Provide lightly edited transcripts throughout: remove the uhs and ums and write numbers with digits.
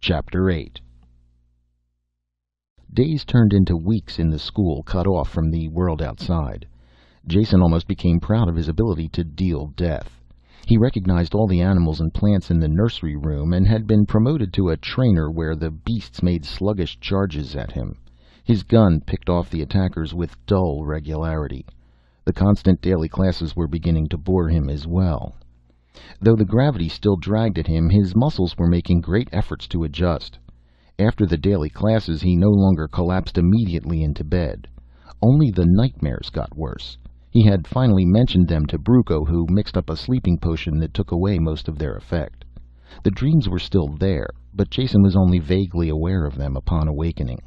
Chapter 8. Days turned into weeks in the school, cut off from the world outside. Jason almost became proud of his ability to deal death. He recognized all the animals and plants in the nursery room and had been promoted to a trainer where the beasts made sluggish charges at him. His gun picked off the attackers with dull regularity. The constant daily classes were beginning to bore him as well. Though the gravity still dragged at him, his muscles were making great efforts to adjust. After the daily classes, he no longer collapsed immediately into bed. Only the nightmares got worse. He had finally mentioned them to Bruco, who mixed up a sleeping potion that took away most of their effect. The dreams were still there, but Jason was only vaguely aware of them upon awakening.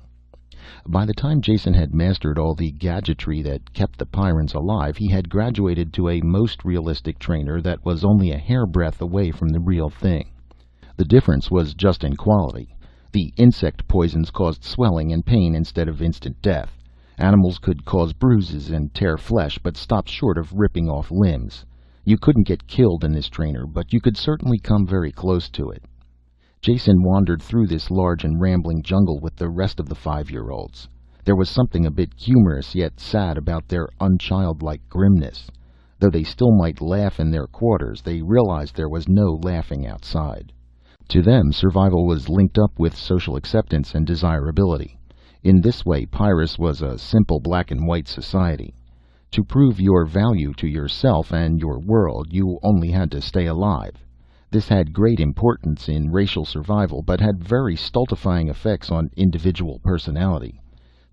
By the time Jason had mastered all the gadgetry that kept the Pyrans alive, he had graduated to a most realistic trainer that was only a hairbreadth away from the real thing. The difference was just in quality. The insect poisons caused swelling and pain instead of instant death. Animals could cause bruises and tear flesh, but stopped short of ripping off limbs. You couldn't get killed in this trainer, but you could certainly come very close to it. Jason wandered through this large and rambling jungle with the rest of the 5-year-olds. There was something a bit humorous yet sad about their unchildlike grimness. Though they still might laugh in their quarters, they realized there was no laughing outside. To them, survival was linked up with social acceptance and desirability. In this way, Pyrrus was a simple black and white society. To prove your value to yourself and your world, you only had to stay alive. This had great importance in racial survival, but had very stultifying effects on individual personality.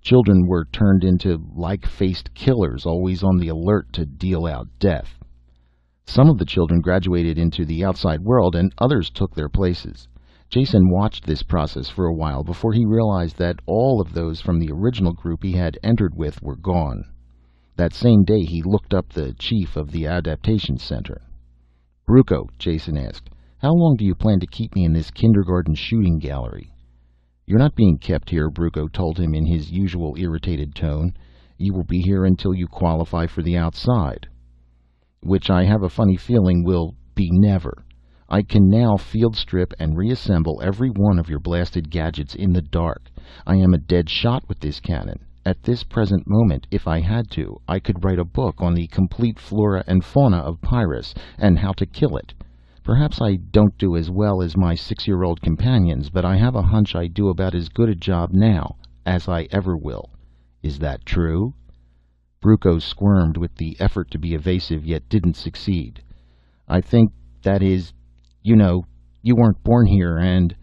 Children were turned into like-faced killers, always on the alert to deal out death. Some of the children graduated into the outside world, and others took their places. Jason watched this process for a while before he realized that all of those from the original group he had entered with were gone. That same day he looked up the chief of the adaptation center. "Bruco," Jason asked, "how long do you plan to keep me in this kindergarten shooting gallery?" "You're not being kept here," Bruco told him in his usual irritated tone. "You will be here until you qualify for the outside." "Which I have a funny feeling will be never. I can now field strip and reassemble every one of your blasted gadgets in the dark. I am a dead shot with this cannon. At this present moment, if I had to, I could write a book on the complete flora and fauna of Pyrrus and how to kill it. Perhaps I don't do as well as my 6-year-old companions, but I have a hunch I do about as good a job now as I ever will. Is that true?" Bruco squirmed with the effort to be evasive, yet didn't succeed. "I think that is, you weren't born here and—"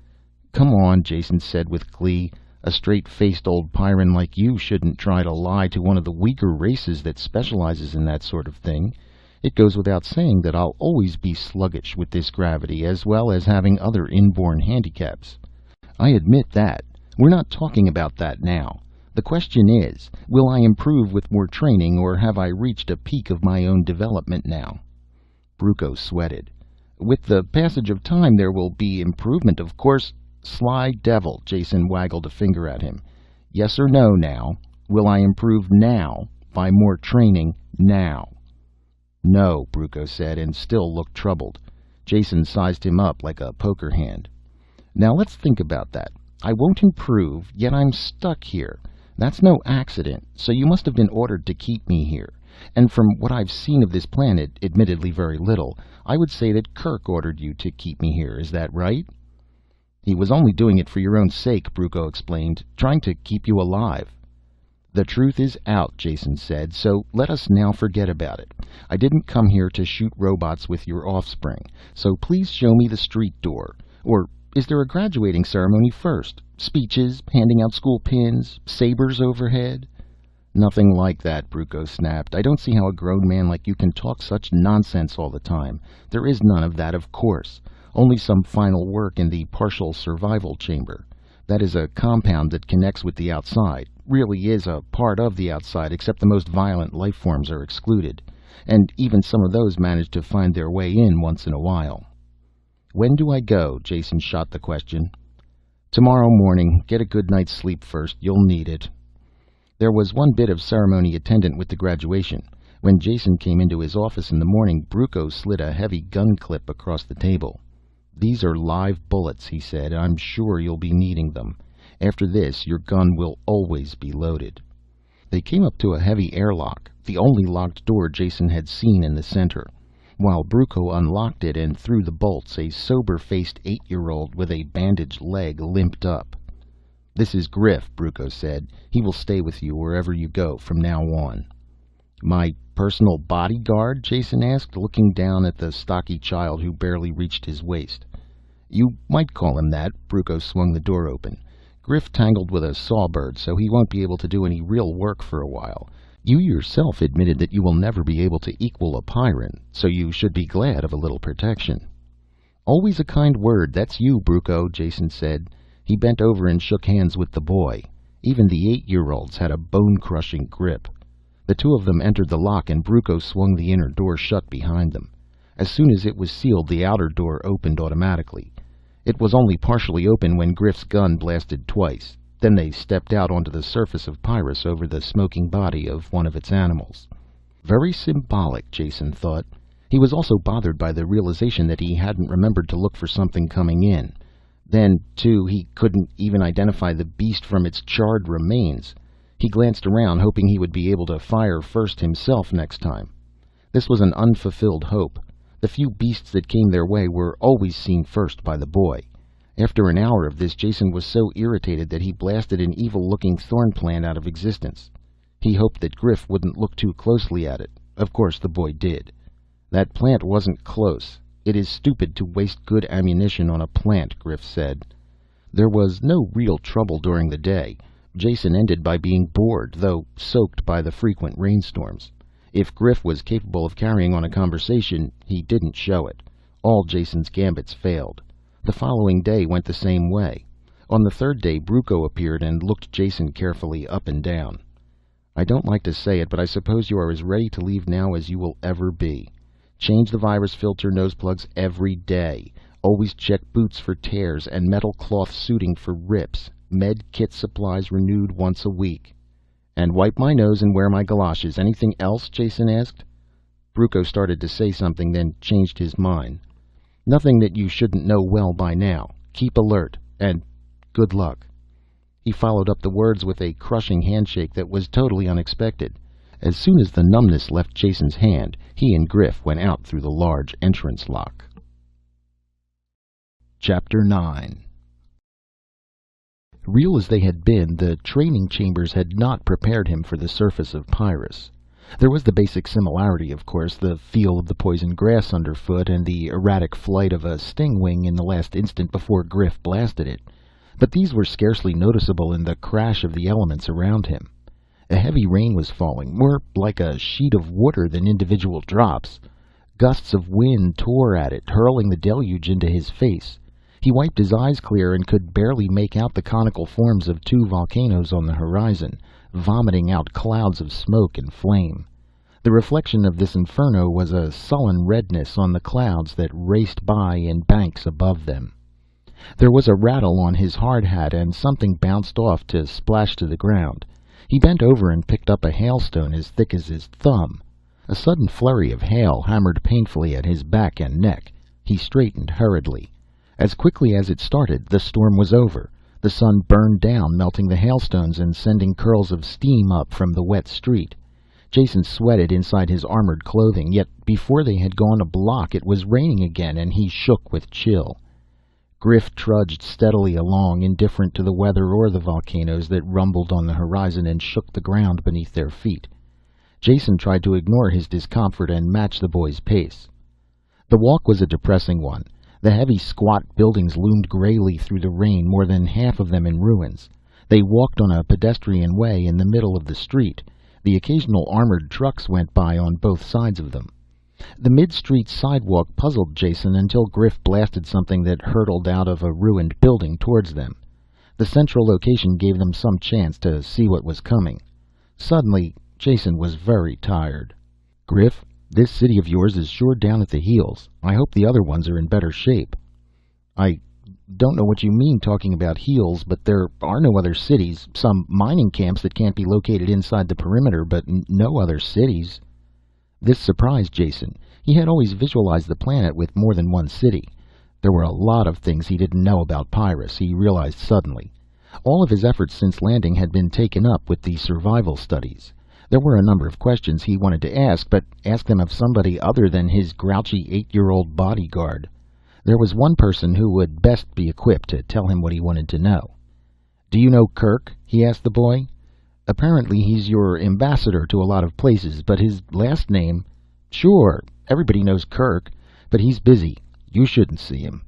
"Come on," Jason said with glee. "A straight-faced old Pyran like you shouldn't try to lie to one of the weaker races that specializes in that sort of thing. It goes without saying that I'll always be sluggish with this gravity, as well as having other inborn handicaps." "I admit that. We're not talking about that now. The question is, will I improve with more training, or have I reached a peak of my own development now?" Bruco sweated. "With the passage of time there will be improvement, of course." "Sly devil," Jason waggled a finger at him. "Yes or no now? Will I improve now, by more training now?" "No," Bruco said, and still looked troubled. Jason sized him up like a poker hand. "Now let's think about that. I won't improve, yet I'm stuck here. That's no accident, so you must have been ordered to keep me here. And from what I've seen of this planet, admittedly very little, I would say that Kerk ordered you to keep me here. Is that right?" "He was only doing it for your own sake," Bruco explained, "trying to keep you alive." "The truth is out," Jason said, "so let us now forget about it. I didn't come here to shoot robots with your offspring, so please show me the street door. Or is there a graduating ceremony first? Speeches, handing out school pins, sabers overhead?" "Nothing like that," Bruco snapped. "I don't see how a grown man like you can talk such nonsense all the time. There is none of that, of course. Only some final work in the partial survival chamber. That is a compound that connects with the outside. Really is a part of the outside, except the most violent life forms are excluded. And even some of those manage to find their way in once in a while." "When do I go?" Jason shot the question. "Tomorrow morning. Get a good night's sleep first. You'll need it." There was one bit of ceremony attendant with the graduation. When Jason came into his office in the morning, Bruco slid a heavy gun clip across the table. "These are live bullets," he said. "I'm sure you'll be needing them. After this, your gun will always be loaded." They came up to a heavy airlock, the only locked door Jason had seen in the center. While Brucco unlocked it and threw the bolts, a sober-faced 8-year-old with a bandaged leg limped up. "This is Griff," Brucco said. "He will stay with you wherever you go from now on." "My personal bodyguard?" Jason asked, looking down at the stocky child who barely reached his waist. "You might call him that." Brucco swung the door open. "Griff tangled with a sawbird, so he won't be able to do any real work for a while. You yourself admitted that you will never be able to equal a Pyrran, so you should be glad of a little protection." "Always a kind word, that's you, Brucco," Jason said. He bent over and shook hands with the boy. Even the 8-year-olds had a bone-crushing grip. The two of them entered the lock and Brucco swung the inner door shut behind them. As soon as it was sealed, the outer door opened automatically. It was only partially open when Griff's gun blasted twice. Then they stepped out onto the surface of Pyrrus over the smoking body of one of its animals. Very symbolic, Jason thought. He was also bothered by the realization that he hadn't remembered to look for something coming in. Then, too, he couldn't even identify the beast from its charred remains. He glanced around, hoping he would be able to fire first himself next time. This was an unfulfilled hope. The few beasts that came their way were always seen first by the boy. After an hour of this, Jason was so irritated that he blasted an evil-looking thorn plant out of existence. He hoped that Griff wouldn't look too closely at it. Of course the boy did. "That plant wasn't close. It is stupid to waste good ammunition on a plant," Griff said. There was no real trouble during the day. Jason ended by being bored, though soaked by the frequent rainstorms. If Griff was capable of carrying on a conversation, he didn't show it. All Jason's gambits failed. The following day went the same way. On the third day, Brucco appeared and looked Jason carefully up and down. "I don't like to say it, but I suppose you are as ready to leave now as you will ever be. Change the virus filter nose plugs every day. Always check boots for tears and metal cloth suiting for rips. Med kit supplies renewed once a week." "And wipe my nose and wear my galoshes. Anything else?" Jason asked. Brucco started to say something, then changed his mind. "Nothing that you shouldn't know well by now. Keep alert, and good luck." He followed up the words with a crushing handshake that was totally unexpected. As soon as the numbness left Jason's hand, he and Griff went out through the large entrance lock. Chapter 9. Real as they had been, the training chambers had not prepared him for the surface of Pyrrus. There was the basic similarity, of course, the feel of the poison grass underfoot and the erratic flight of a stingwing in the last instant before Griff blasted it. But these were scarcely noticeable in the crash of the elements around him. A heavy rain was falling, more like a sheet of water than individual drops. Gusts of wind tore at it, hurling the deluge into his face. He wiped his eyes clear and could barely make out the conical forms of two volcanoes on the horizon, vomiting out clouds of smoke and flame. The reflection of this inferno was a sullen redness on the clouds that raced by in banks above them. There was a rattle on his hard hat and something bounced off to splash to the ground. He bent over and picked up a hailstone as thick as his thumb. A sudden flurry of hail hammered painfully at his back and neck. He straightened hurriedly. As quickly as it started, the storm was over. The sun burned down, melting the hailstones and sending curls of steam up from the wet street. Jason sweated inside his armored clothing, yet before they had gone a block it was raining again and he shook with chill. Griff trudged steadily along, indifferent to the weather or the volcanoes that rumbled on the horizon and shook the ground beneath their feet. Jason tried to ignore his discomfort and match the boy's pace. The walk was a depressing one. The heavy, squat buildings loomed grayly through the rain, more than half of them in ruins. They walked on a pedestrian way in the middle of the street. The occasional armored trucks went by on both sides of them. The mid-street sidewalk puzzled Jason until Griff blasted something that hurtled out of a ruined building towards them. The central location gave them some chance to see what was coming. Suddenly, Jason was very tired. "Griff, this city of yours is sure down at the heels. I hope the other ones are in better shape." "I don't know what you mean talking about heels, but there are no other cities. Some mining camps that can't be located inside the perimeter, but no other cities." This surprised Jason. He had always visualized the planet with more than one city. There were a lot of things he didn't know about Pyrrus, he realized suddenly. All of his efforts since landing had been taken up with the survival studies. There were a number of questions he wanted to ask, but ask them of somebody other than his grouchy 8-year-old bodyguard. There was one person who would best be equipped to tell him what he wanted to know. "Do you know Kerk?" he asked the boy. "Apparently he's your ambassador to a lot of places, but his last name—" "Sure, everybody knows Kerk, but he's busy. You shouldn't see him."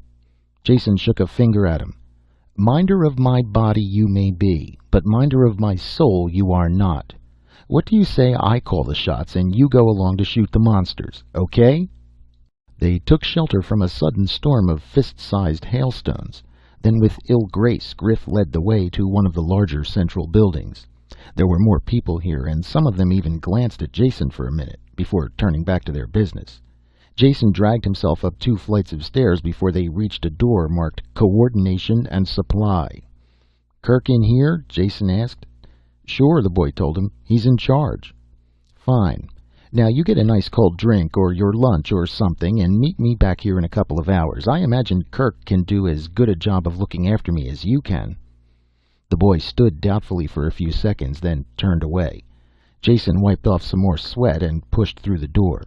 Jason shook a finger at him. "Minder of my body you may be, but minder of my soul you are not. What do you say I call the shots and you go along to shoot the monsters, okay?" They took shelter from a sudden storm of fist-sized hailstones. Then with ill grace, Griff led the way to one of the larger central buildings. There were more people here, and some of them even glanced at Jason for a minute, before turning back to their business. Jason dragged himself up 2 flights of stairs before they reached a door marked Coordination and Supply. "Kerk in here?" Jason asked. "Sure," the boy told him. "He's in charge." "Fine. Now you get a nice cold drink or your lunch or something and meet me back here in a couple of hours. I imagine Kerk can do as good a job of looking after me as you can." The boy stood doubtfully for a few seconds, then turned away. Jason wiped off some more sweat and pushed through the door.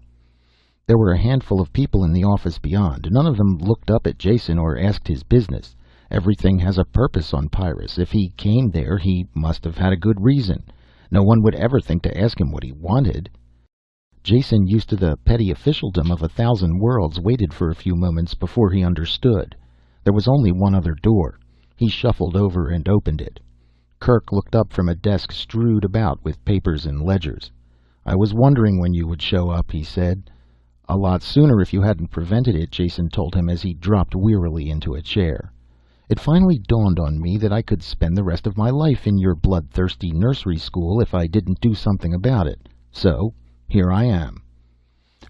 There were a handful of people in the office beyond. None of them looked up at Jason or asked his business. Everything has a purpose on Pyrrus. If he came there, he must have had a good reason. No one would ever think to ask him what he wanted. Jason, used to the petty officialdom of 1,000 worlds, waited for a few moments before he understood. There was only one other door. He shuffled over and opened it. Kerk looked up from a desk strewed about with papers and ledgers. "I was wondering when you would show up," he said. "A lot sooner if you hadn't prevented it," Jason told him as he dropped wearily into a chair. "It finally dawned on me that I could spend the rest of my life in your bloodthirsty nursery school if I didn't do something about it. So, here I am."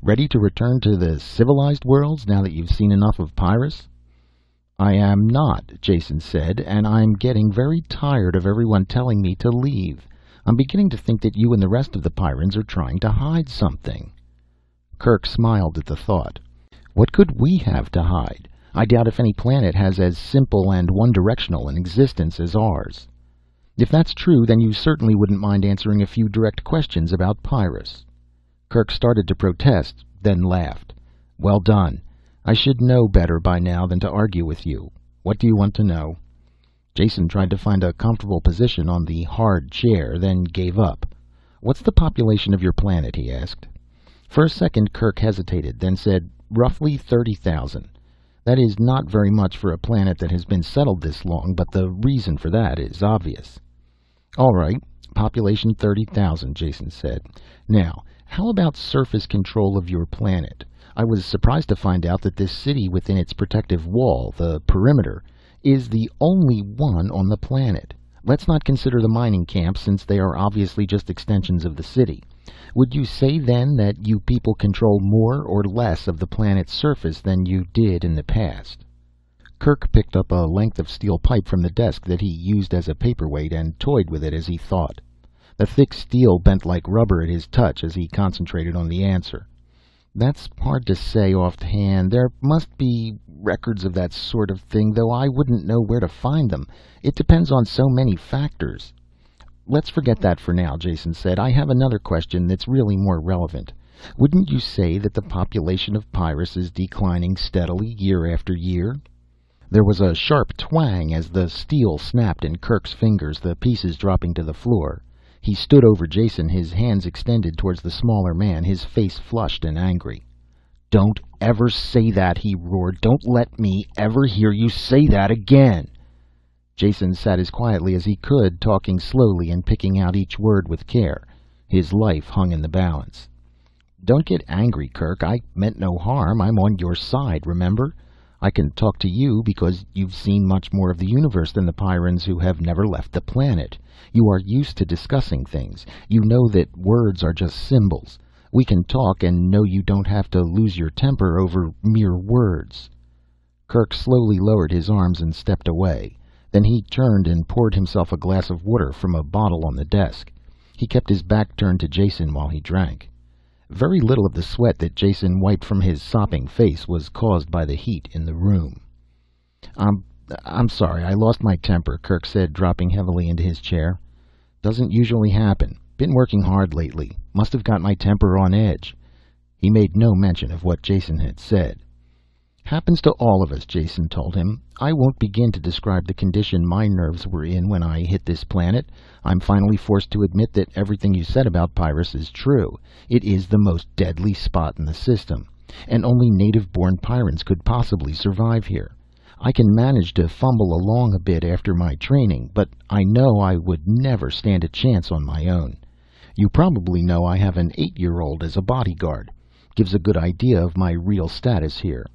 "Ready to return to the civilized worlds now that you've seen enough of Pyrrus?" "I am not," Jason said, "and I'm getting very tired of everyone telling me to leave. I'm beginning to think that you and the rest of the Pyrans are trying to hide something." Kerk smiled at the thought. "What could we have to hide? I doubt if any planet has as simple and one-directional an existence as ours." "If that's true, then you certainly wouldn't mind answering a few direct questions about Pyrrus." Kerk started to protest, then laughed. "Well done. I should know better by now than to argue with you. What do you want to know?" Jason tried to find a comfortable position on the hard chair, then gave up. "What's the population of your planet?" he asked. For a second Kerk hesitated, then said, "Roughly 30,000. That is not very much for a planet that has been settled this long, but the reason for that is obvious." "All right, population 30,000, Jason said. "Now, how about surface control of your planet? I was surprised to find out that this city within its protective wall, the perimeter, is the only one on the planet. Let's not consider the mining camps, since they are obviously just extensions of the city. Would you say then that you people control more or less of the planet's surface than you did in the past?" Kerk picked up a length of steel pipe from the desk that he used as a paperweight and toyed with it as he thought. The thick steel bent like rubber at his touch as he concentrated on the answer. "That's hard to say offhand. There must be records of that sort of thing, though I wouldn't know where to find them. It depends on so many factors." "Let's forget that for now," Jason said. "I have another question that's really more relevant. Wouldn't you say that the population of Pyrrus is declining steadily year after year?" There was a sharp twang as the steel snapped in Kerk's fingers, the pieces dropping to the floor. He stood over Jason, his hands extended towards the smaller man, his face flushed and angry. "Don't ever say that," he roared. "Don't let me ever hear you say that again." Jason sat as quietly as he could, talking slowly and picking out each word with care. His life hung in the balance. "Don't get angry, Kerk. I meant no harm. I'm on your side, remember? I can talk to you because you've seen much more of the universe than the Pyrans who have never left the planet. You are used to discussing things. You know that words are just symbols. We can talk and know you don't have to lose your temper over mere words." Kerk slowly lowered his arms and stepped away. Then he turned and poured himself a glass of water from a bottle on the desk. He kept his back turned to Jason while he drank. Very little of the sweat that Jason wiped from his sopping face was caused by the heat in the room. I'm, I'm sorry, I lost my temper, Kerk said, dropping heavily into his chair. Doesn't usually happen. Been working hard lately. Must have got my temper on edge. He made no mention of what Jason had said. Happens to all of us, Jason told him. I won't begin to describe the condition my nerves were in when I hit this planet. I'm finally forced to admit that everything you said about Pyrrus is true. It is the most deadly spot in the system, and only native-born Pyrans could possibly survive here. I can manage to fumble along a bit after my training, but I know I would never stand a chance on my own. You probably know I have an 8-year-old as a bodyguard. Gives a good idea of my real status here.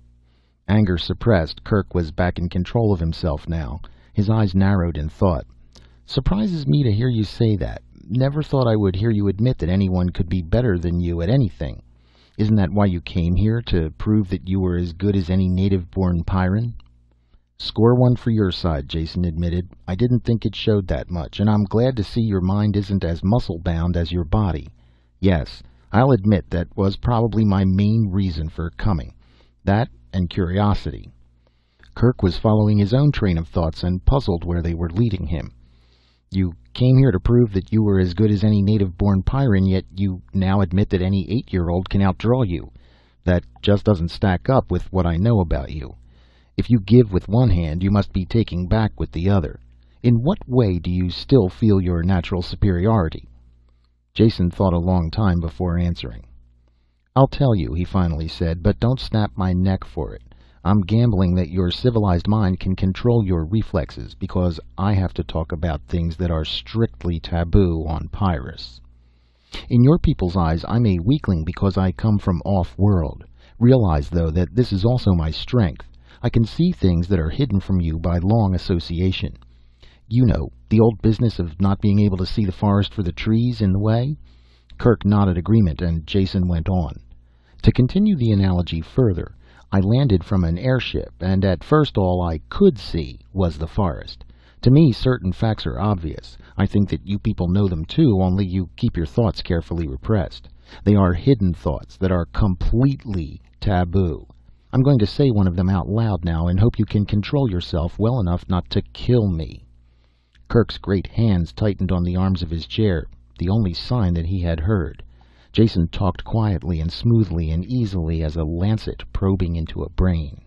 Anger suppressed, Kerk was back in control of himself now. His eyes narrowed in thought. Surprises me to hear you say that. Never thought I would hear you admit that anyone could be better than you at anything. Isn't that why you came here, to prove that you were as good as any native-born Pyran? Score one for your side, Jason admitted. I didn't think it showed that much, and I'm glad to see your mind isn't as muscle-bound as your body. Yes, I'll admit that was probably my main reason for coming. That and curiosity. Kerk was following his own train of thoughts and puzzled where they were leading him. You came here to prove that you were as good as any native-born Pyran, yet you now admit that any 8-year-old can outdraw you. That just doesn't stack up with what I know about you. If you give with one hand, you must be taking back with the other. In what way do you still feel your natural superiority? Jason thought a long time before answering. I'll tell you, he finally said, but don't snap my neck for it. I'm gambling that your civilized mind can control your reflexes, because I have to talk about things that are strictly taboo on Pyrrus. In your people's eyes, I'm a weakling because I come from off-world. Realize, though, that this is also my strength. I can see things that are hidden from you by long association. You know, the old business of not being able to see the forest for the trees in the way? Kerk nodded agreement, and Jason went on. To continue the analogy further, I landed from an airship, and at first all I could see was the forest. To me, certain facts are obvious. I think that you people know them too, only you keep your thoughts carefully repressed. They are hidden thoughts that are completely taboo. I'm going to say one of them out loud now, and hope you can control yourself well enough not to kill me. Kerk's great hands tightened on the arms of his chair, the only sign that he had heard. Jason talked quietly and smoothly and easily as a lancet probing into a brain.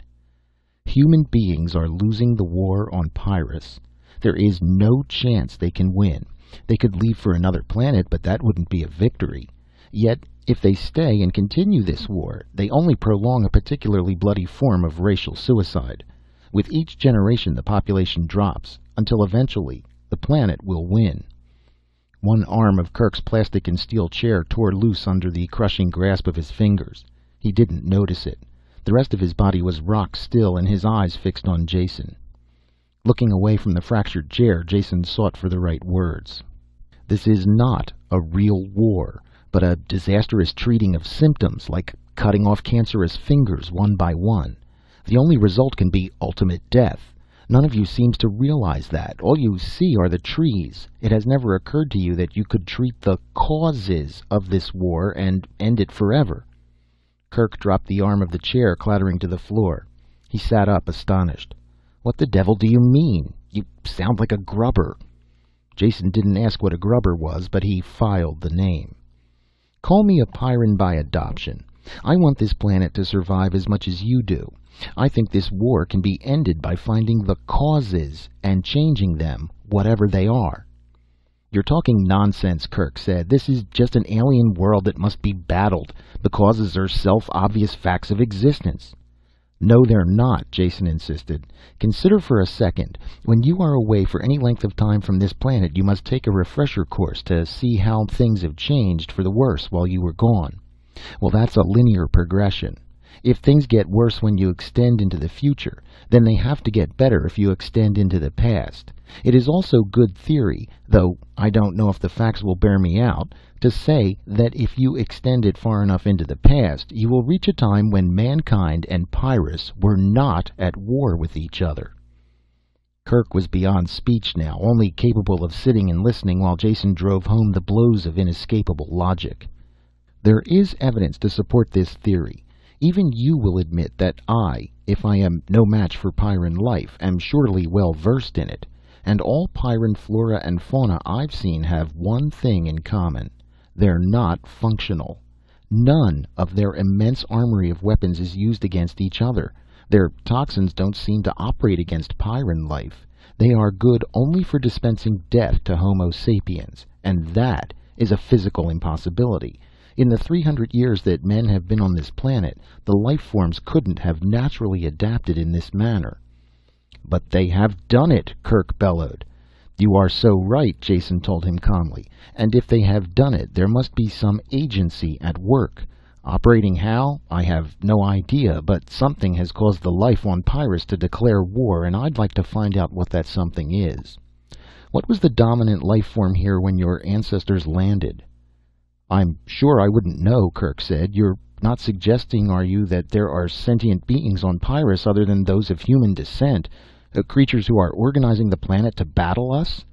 Human beings are losing the war on Pyrrus. There is no chance they can win. They could leave for another planet, but that wouldn't be a victory. Yet, if they stay and continue this war, they only prolong a particularly bloody form of racial suicide. With each generation, the population drops, until eventually the planet will win. One arm of Kerk's plastic and steel chair tore loose under the crushing grasp of his fingers. He didn't notice it. The rest of his body was rock still, and his eyes fixed on Jason. Looking away from the fractured chair, Jason sought for the right words. This is not a real war, but a disastrous treating of symptoms, like cutting off cancerous fingers one by one. The only result can be ultimate death. None of you seems to realize that. All you see are the trees. It has never occurred to you that you could treat the causes of this war and end it forever. Kerk dropped the arm of the chair, clattering to the floor. He sat up, astonished. What the devil do you mean? You sound like a grubber. Jason didn't ask what a grubber was, but he filed the name. Call me a Pyran by adoption. I want this planet to survive as much as you do. I think this war can be ended by finding the causes and changing them, whatever they are. You're talking nonsense, Kerk said. This is just an alien world that must be battled. The causes are self-obvious facts of existence. No, they're not, Jason insisted. Consider for a second. When you are away for any length of time from this planet, you must take a refresher course to see how things have changed for the worse while you were gone. Well, that's a linear progression. If things get worse when you extend into the future, then they have to get better if you extend into the past. It is also good theory, though I don't know if the facts will bear me out, to say that if you extend it far enough into the past, you will reach a time when mankind and Pyrrus were not at war with each other. Kerk was beyond speech now, only capable of sitting and listening while Jason drove home the blows of inescapable logic. There is evidence to support this theory. Even you will admit that I, if I am no match for Pyrran life, am surely well versed in it. And all Pyrran flora and fauna I've seen have one thing in common. They're not functional. None of their immense armory of weapons is used against each other. Their toxins don't seem to operate against Pyrran life. They are good only for dispensing death to Homo sapiens, and that is a physical impossibility. In the 300 years that men have been on this planet, the life forms couldn't have naturally adapted in this manner. But they have done it, Kerk bellowed. You are so right, Jason told him calmly. And if they have done it, there must be some agency at work. Operating how? I have no idea, but something has caused the life on Pyrrus to declare war, and I'd like to find out what that something is. What was the dominant life form here when your ancestors landed? I'm sure I wouldn't know, Kerk said. You're not suggesting, are you, that there are sentient beings on Pyrrus other than those of human descent? Creatures who are organizing the planet to battle us?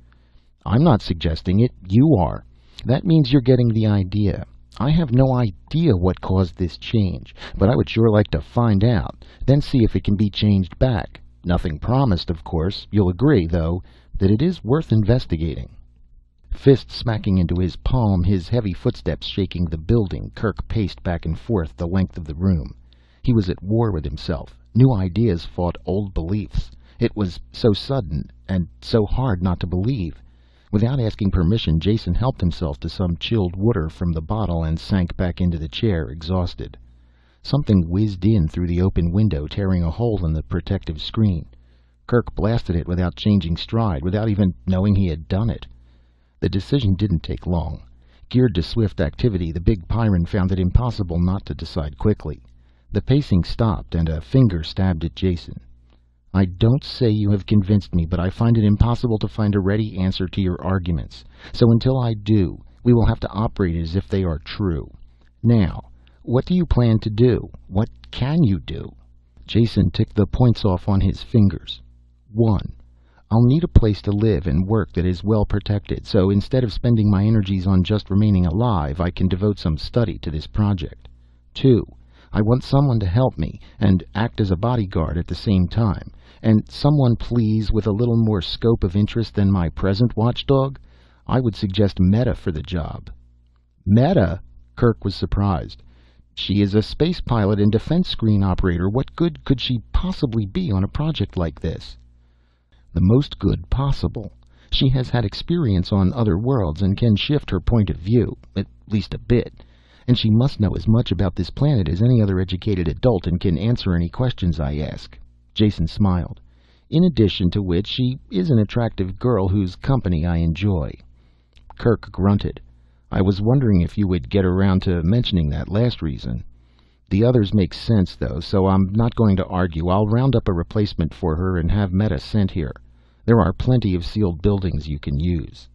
I'm not suggesting it. You are. That means you're getting the idea. I have no idea what caused this change, but I would sure like to find out, then see if it can be changed back. Nothing promised, of course. You'll agree, though, that it is worth investigating. Fist smacking into his palm, his heavy footsteps shaking the building, Kerk paced back and forth the length of the room. He was at war with himself. New ideas fought old beliefs. It was so sudden, and so hard not to believe. Without asking permission, Jason helped himself to some chilled water from the bottle and sank back into the chair, exhausted. Something whizzed in through the open window, tearing a hole in the protective screen. Kerk blasted it without changing stride, without even knowing he had done it. The decision didn't take long. Geared to swift activity, the big Pyrran found it impossible not to decide quickly. The pacing stopped, and a finger stabbed at Jason. I don't say you have convinced me, but I find it impossible to find a ready answer to your arguments. So until I do, we will have to operate as if they are true. Now, what do you plan to do? What can you do? Jason ticked the points off on his fingers. 1. I'll need a place to live and work that is well protected, so instead of spending my energies on just remaining alive, I can devote some study to this project. 2. I want someone to help me and act as a bodyguard at the same time. And someone, please, with a little more scope of interest than my present watchdog. I would suggest Meta for the job. Meta? Kerk was surprised. She is a space pilot and defense screen operator. What good could she possibly be on a project like this? The most good possible. She has had experience on other worlds and can shift her point of view, at least a bit. And she must know as much about this planet as any other educated adult and can answer any questions I ask. Jason smiled. In addition to which, she is an attractive girl whose company I enjoy. Kerk grunted. I was wondering if you would get around to mentioning that last reason. The others make sense, though, so I'm not going to argue. I'll round up a replacement for her and have Meta sent here. There are plenty of sealed buildings you can use.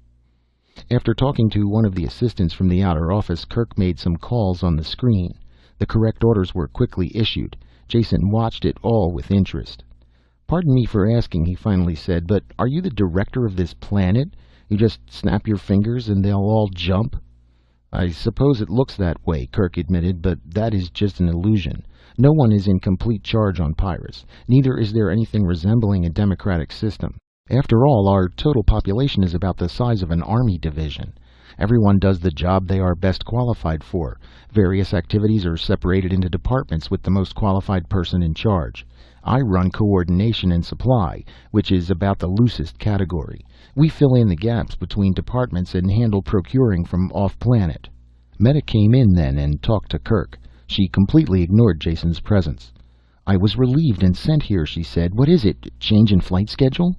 After talking to one of the assistants from the outer office, Kerk made some calls on the screen. The correct orders were quickly issued. Jason watched it all with interest. Pardon me for asking, he finally said, but are you the director of this planet? You just snap your fingers and they'll all jump? I suppose it looks that way, Kerk admitted, but that is just an illusion. No one is in complete charge on Pyrrus. Neither is there anything resembling a democratic system. After all, our total population is about the size of an army division. Everyone does the job they are best qualified for. Various activities are separated into departments with the most qualified person in charge. I run coordination and supply, which is about the loosest category. We fill in the gaps between departments and handle procuring from off-planet. Meta came in then and talked to Kerk. She completely ignored Jason's presence. I was relieved and sent here, she said. What is it? Change in flight schedule?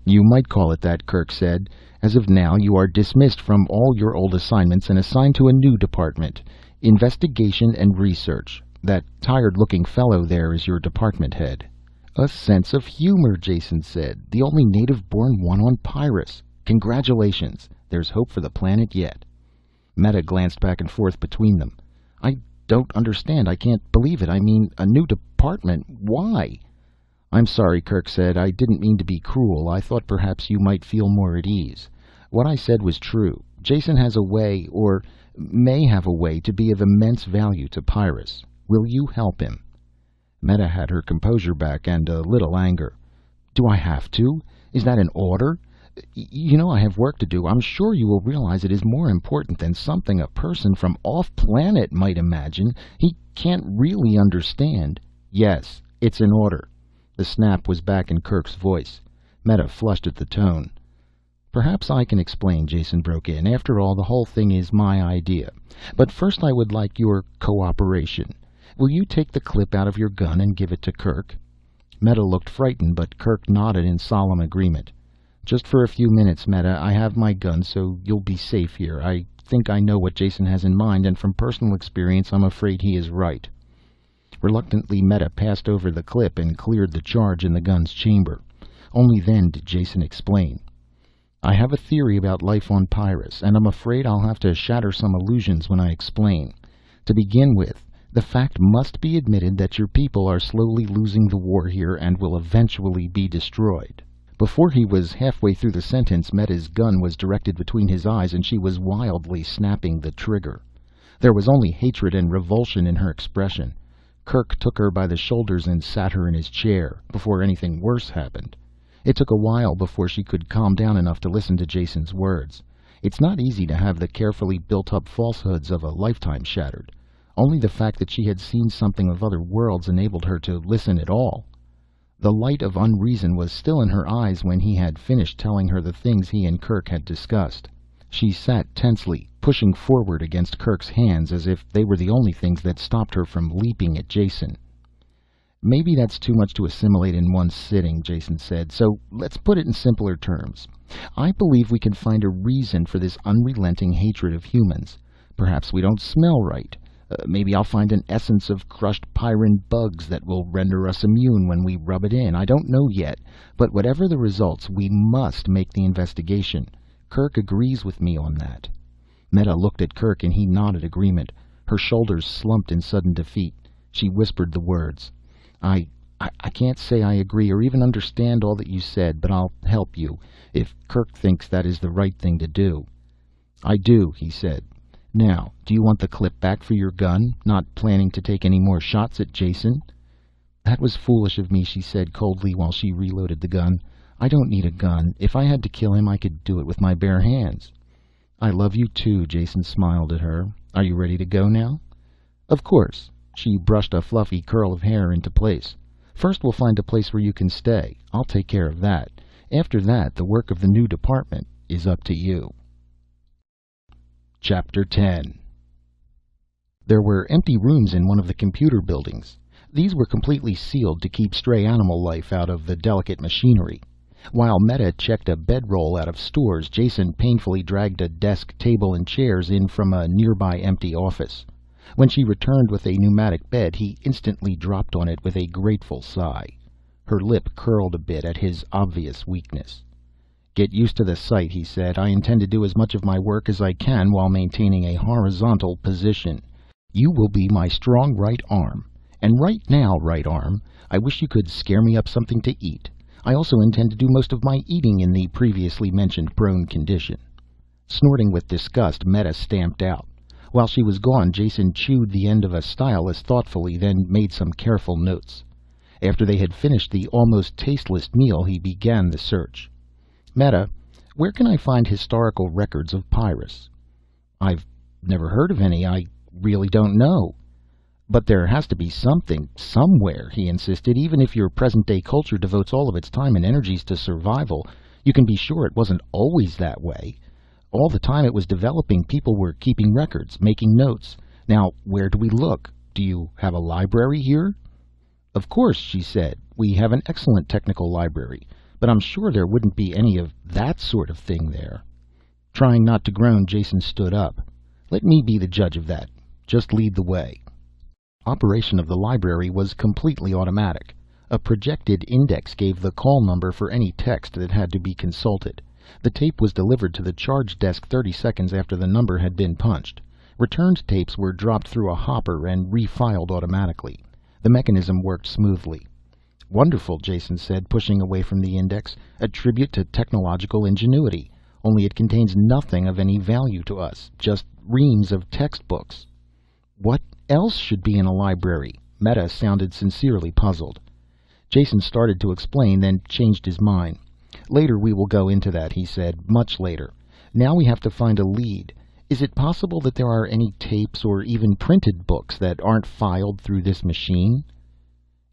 You might call it that, Kerk said. As of now, you are dismissed from all your old assignments and assigned to a new department. Investigation and research. That tired-looking fellow there is your department head. A sense of humor, Jason said. The only native-born one on Pyrrus. Congratulations. There's hope for the planet yet. Meta glanced back and forth between them. I don't understand. I can't believe it. I mean, a new department. Why? I'm sorry, Kerk said. I didn't mean to be cruel. I thought perhaps you might feel more at ease. What I said was true. Jason has a way, or may have a way, to be of immense value to Pyrrus. Will you help him?" Meta had her composure back and a little anger. "Do I have to? Is that an order? You know I have work to do. I'm sure you will realize it is more important than something a person from off-planet might imagine. He can't really understand." "Yes, it's an order." The snap was back in Kerk's voice. Meta flushed at the tone. "Perhaps I can explain," Jason broke in. "After all, the whole thing is my idea. But first I would like your cooperation. Will you take the clip out of your gun and give it to Kerk?" Meta looked frightened, but Kerk nodded in solemn agreement. "Just for a few minutes, Meta. I have my gun, so you'll be safe here. I think I know what Jason has in mind, and from personal experience I'm afraid he is right." Reluctantly, Meta passed over the clip and cleared the charge in the gun's chamber. Only then did Jason explain. "I have a theory about life on Pyrrus, and I'm afraid I'll have to shatter some illusions when I explain. To begin with, the fact must be admitted that your people are slowly losing the war here and will eventually be destroyed." Before he was halfway through the sentence, Meta's gun was directed between his eyes and she was wildly snapping the trigger. There was only hatred and revulsion in her expression. Kerk took her by the shoulders and sat her in his chair, before anything worse happened. It took a while before she could calm down enough to listen to Jason's words. It's not easy to have the carefully built-up falsehoods of a lifetime shattered. Only the fact that she had seen something of other worlds enabled her to listen at all. The light of unreason was still in her eyes when he had finished telling her the things he and Kerk had discussed. She sat tensely, pushing forward against Kerk's hands as if they were the only things that stopped her from leaping at Jason. "Maybe that's too much to assimilate in one sitting," Jason said, "so let's put it in simpler terms. I believe we can find a reason for this unrelenting hatred of humans. Perhaps we don't smell right. Maybe I'll find an essence of crushed pyrin bugs that will render us immune when we rub it in. I don't know yet, but whatever the results, we must make the investigation. Kerk agrees with me on that." Meta looked at Kerk and he nodded agreement. Her shoulders slumped in sudden defeat. She whispered the words. I can't say I agree or even understand all that you said, but I'll help you, if Kerk thinks that is the right thing to do." "I do," he said. "Now, do you want the clip back for your gun? Not planning to take any more shots at Jason?" "That was foolish of me," she said coldly while she reloaded the gun. "I don't need a gun. If I had to kill him, I could do it with my bare hands." "I love you too," Jason smiled at her. "Are you ready to go now?" "Of course." She brushed a fluffy curl of hair into place. "First we'll find a place where you can stay. I'll take care of that. After that, the work of the new department is up to you." Chapter 10. There were empty rooms in one of the computer buildings. These were completely sealed to keep stray animal life out of the delicate machinery. While Meta checked a bedroll out of stores, Jason painfully dragged a desk, table, and chairs in from a nearby empty office. When she returned with a pneumatic bed, he instantly dropped on it with a grateful sigh. Her lip curled a bit at his obvious weakness. "Get used to the sight," he said. "I intend to do as much of my work as I can while maintaining a horizontal position. You will be my strong right arm. And right now, right arm, I wish you could scare me up something to eat. I also intend to do most of my eating in the previously mentioned prone condition." Snorting with disgust, Meta stamped out. While she was gone, Jason chewed the end of a stylus thoughtfully, then made some careful notes. After they had finished the almost tasteless meal, he began the search. "Meta, where can I find historical records of Pyrrus?" "I've never heard of any. I really don't know." "But there has to be something, somewhere," he insisted. "Even if your present-day culture devotes all of its time and energies to survival, you can be sure it wasn't always that way. All the time it was developing, people were keeping records, making notes. Now, where do we look? Do you have a library here?" "Of course," she said. "We have an excellent technical library. But I'm sure there wouldn't be any of that sort of thing there." Trying not to groan, Jason stood up. "Let me be the judge of that. Just lead the way." Operation of the library was completely automatic. A projected index gave the call number for any text that had to be consulted. The tape was delivered to the charge desk 30 seconds after the number had been punched. Returned tapes were dropped through a hopper and refiled automatically. The mechanism worked smoothly. "Wonderful," Jason said, pushing away from the index. "A tribute to technological ingenuity. Only it contains nothing of any value to us. Just reams of textbooks." "What else should be in a library? Meta sounded sincerely puzzled. Jason started to explain, then changed his mind. Later we will go into that, he said, much later. Now we have to find a lead. Is it possible that there are any tapes or even printed books that aren't filed through this machine?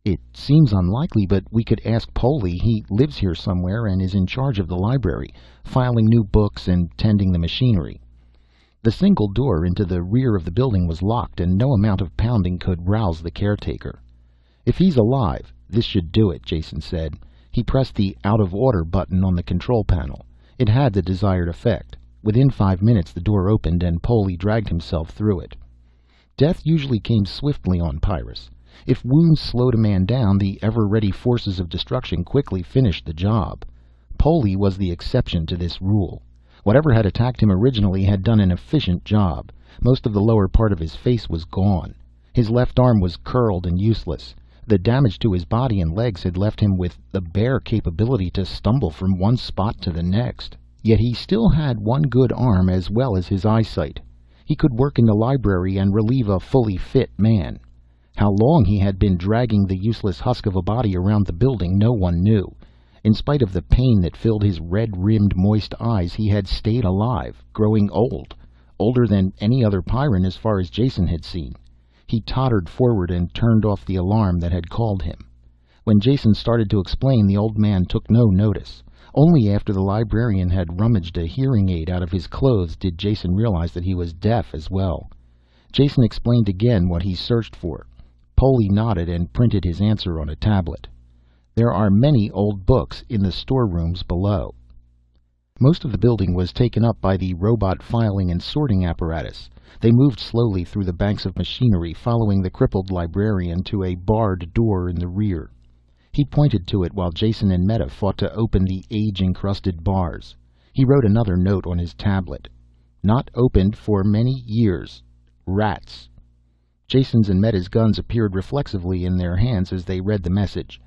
It seems unlikely, but we could ask Polly. He lives here somewhere and is in charge of the library, filing new books and tending the machinery. The single door into the rear of the building was locked, and no amount of pounding could rouse the caretaker. If he's alive, this should do it, Jason said. He pressed the out of order button on the control panel. It had the desired effect. Within 5 minutes the door opened and Polly dragged himself through it. Death usually came swiftly on Pyrrus. If wounds slowed a man down, the ever-ready forces of destruction quickly finished the job. Polly was the exception to this rule. Whatever had attacked him originally had done an efficient job. Most of the lower part of his face was gone. His left arm was curled and useless. The damage to his body and legs had left him with the bare capability to stumble from one spot to the next. Yet he still had one good arm as well as his eyesight. He could work in the library and relieve a fully fit man. How long he had been dragging the useless husk of a body around the building no one knew. In spite of the pain that filled his red-rimmed moist eyes, he had stayed alive, growing old. Older than any other Pyrran as far as Jason had seen. He tottered forward and turned off the alarm that had called him. When Jason started to explain, the old man took no notice. Only after the librarian had rummaged a hearing aid out of his clothes did Jason realize that he was deaf as well. Jason explained again what he searched for. Polly nodded and printed his answer on a tablet. There are many old books in the storerooms below. Most of the building was taken up by the robot filing and sorting apparatus. They moved slowly through the banks of machinery, following the crippled librarian to a barred door in the rear. He pointed to it while Jason and Meta fought to open the age-encrusted bars. He wrote another note on his tablet. Not opened for many years. Rats. Jason's and Meta's guns appeared reflexively in their hands as they read the message.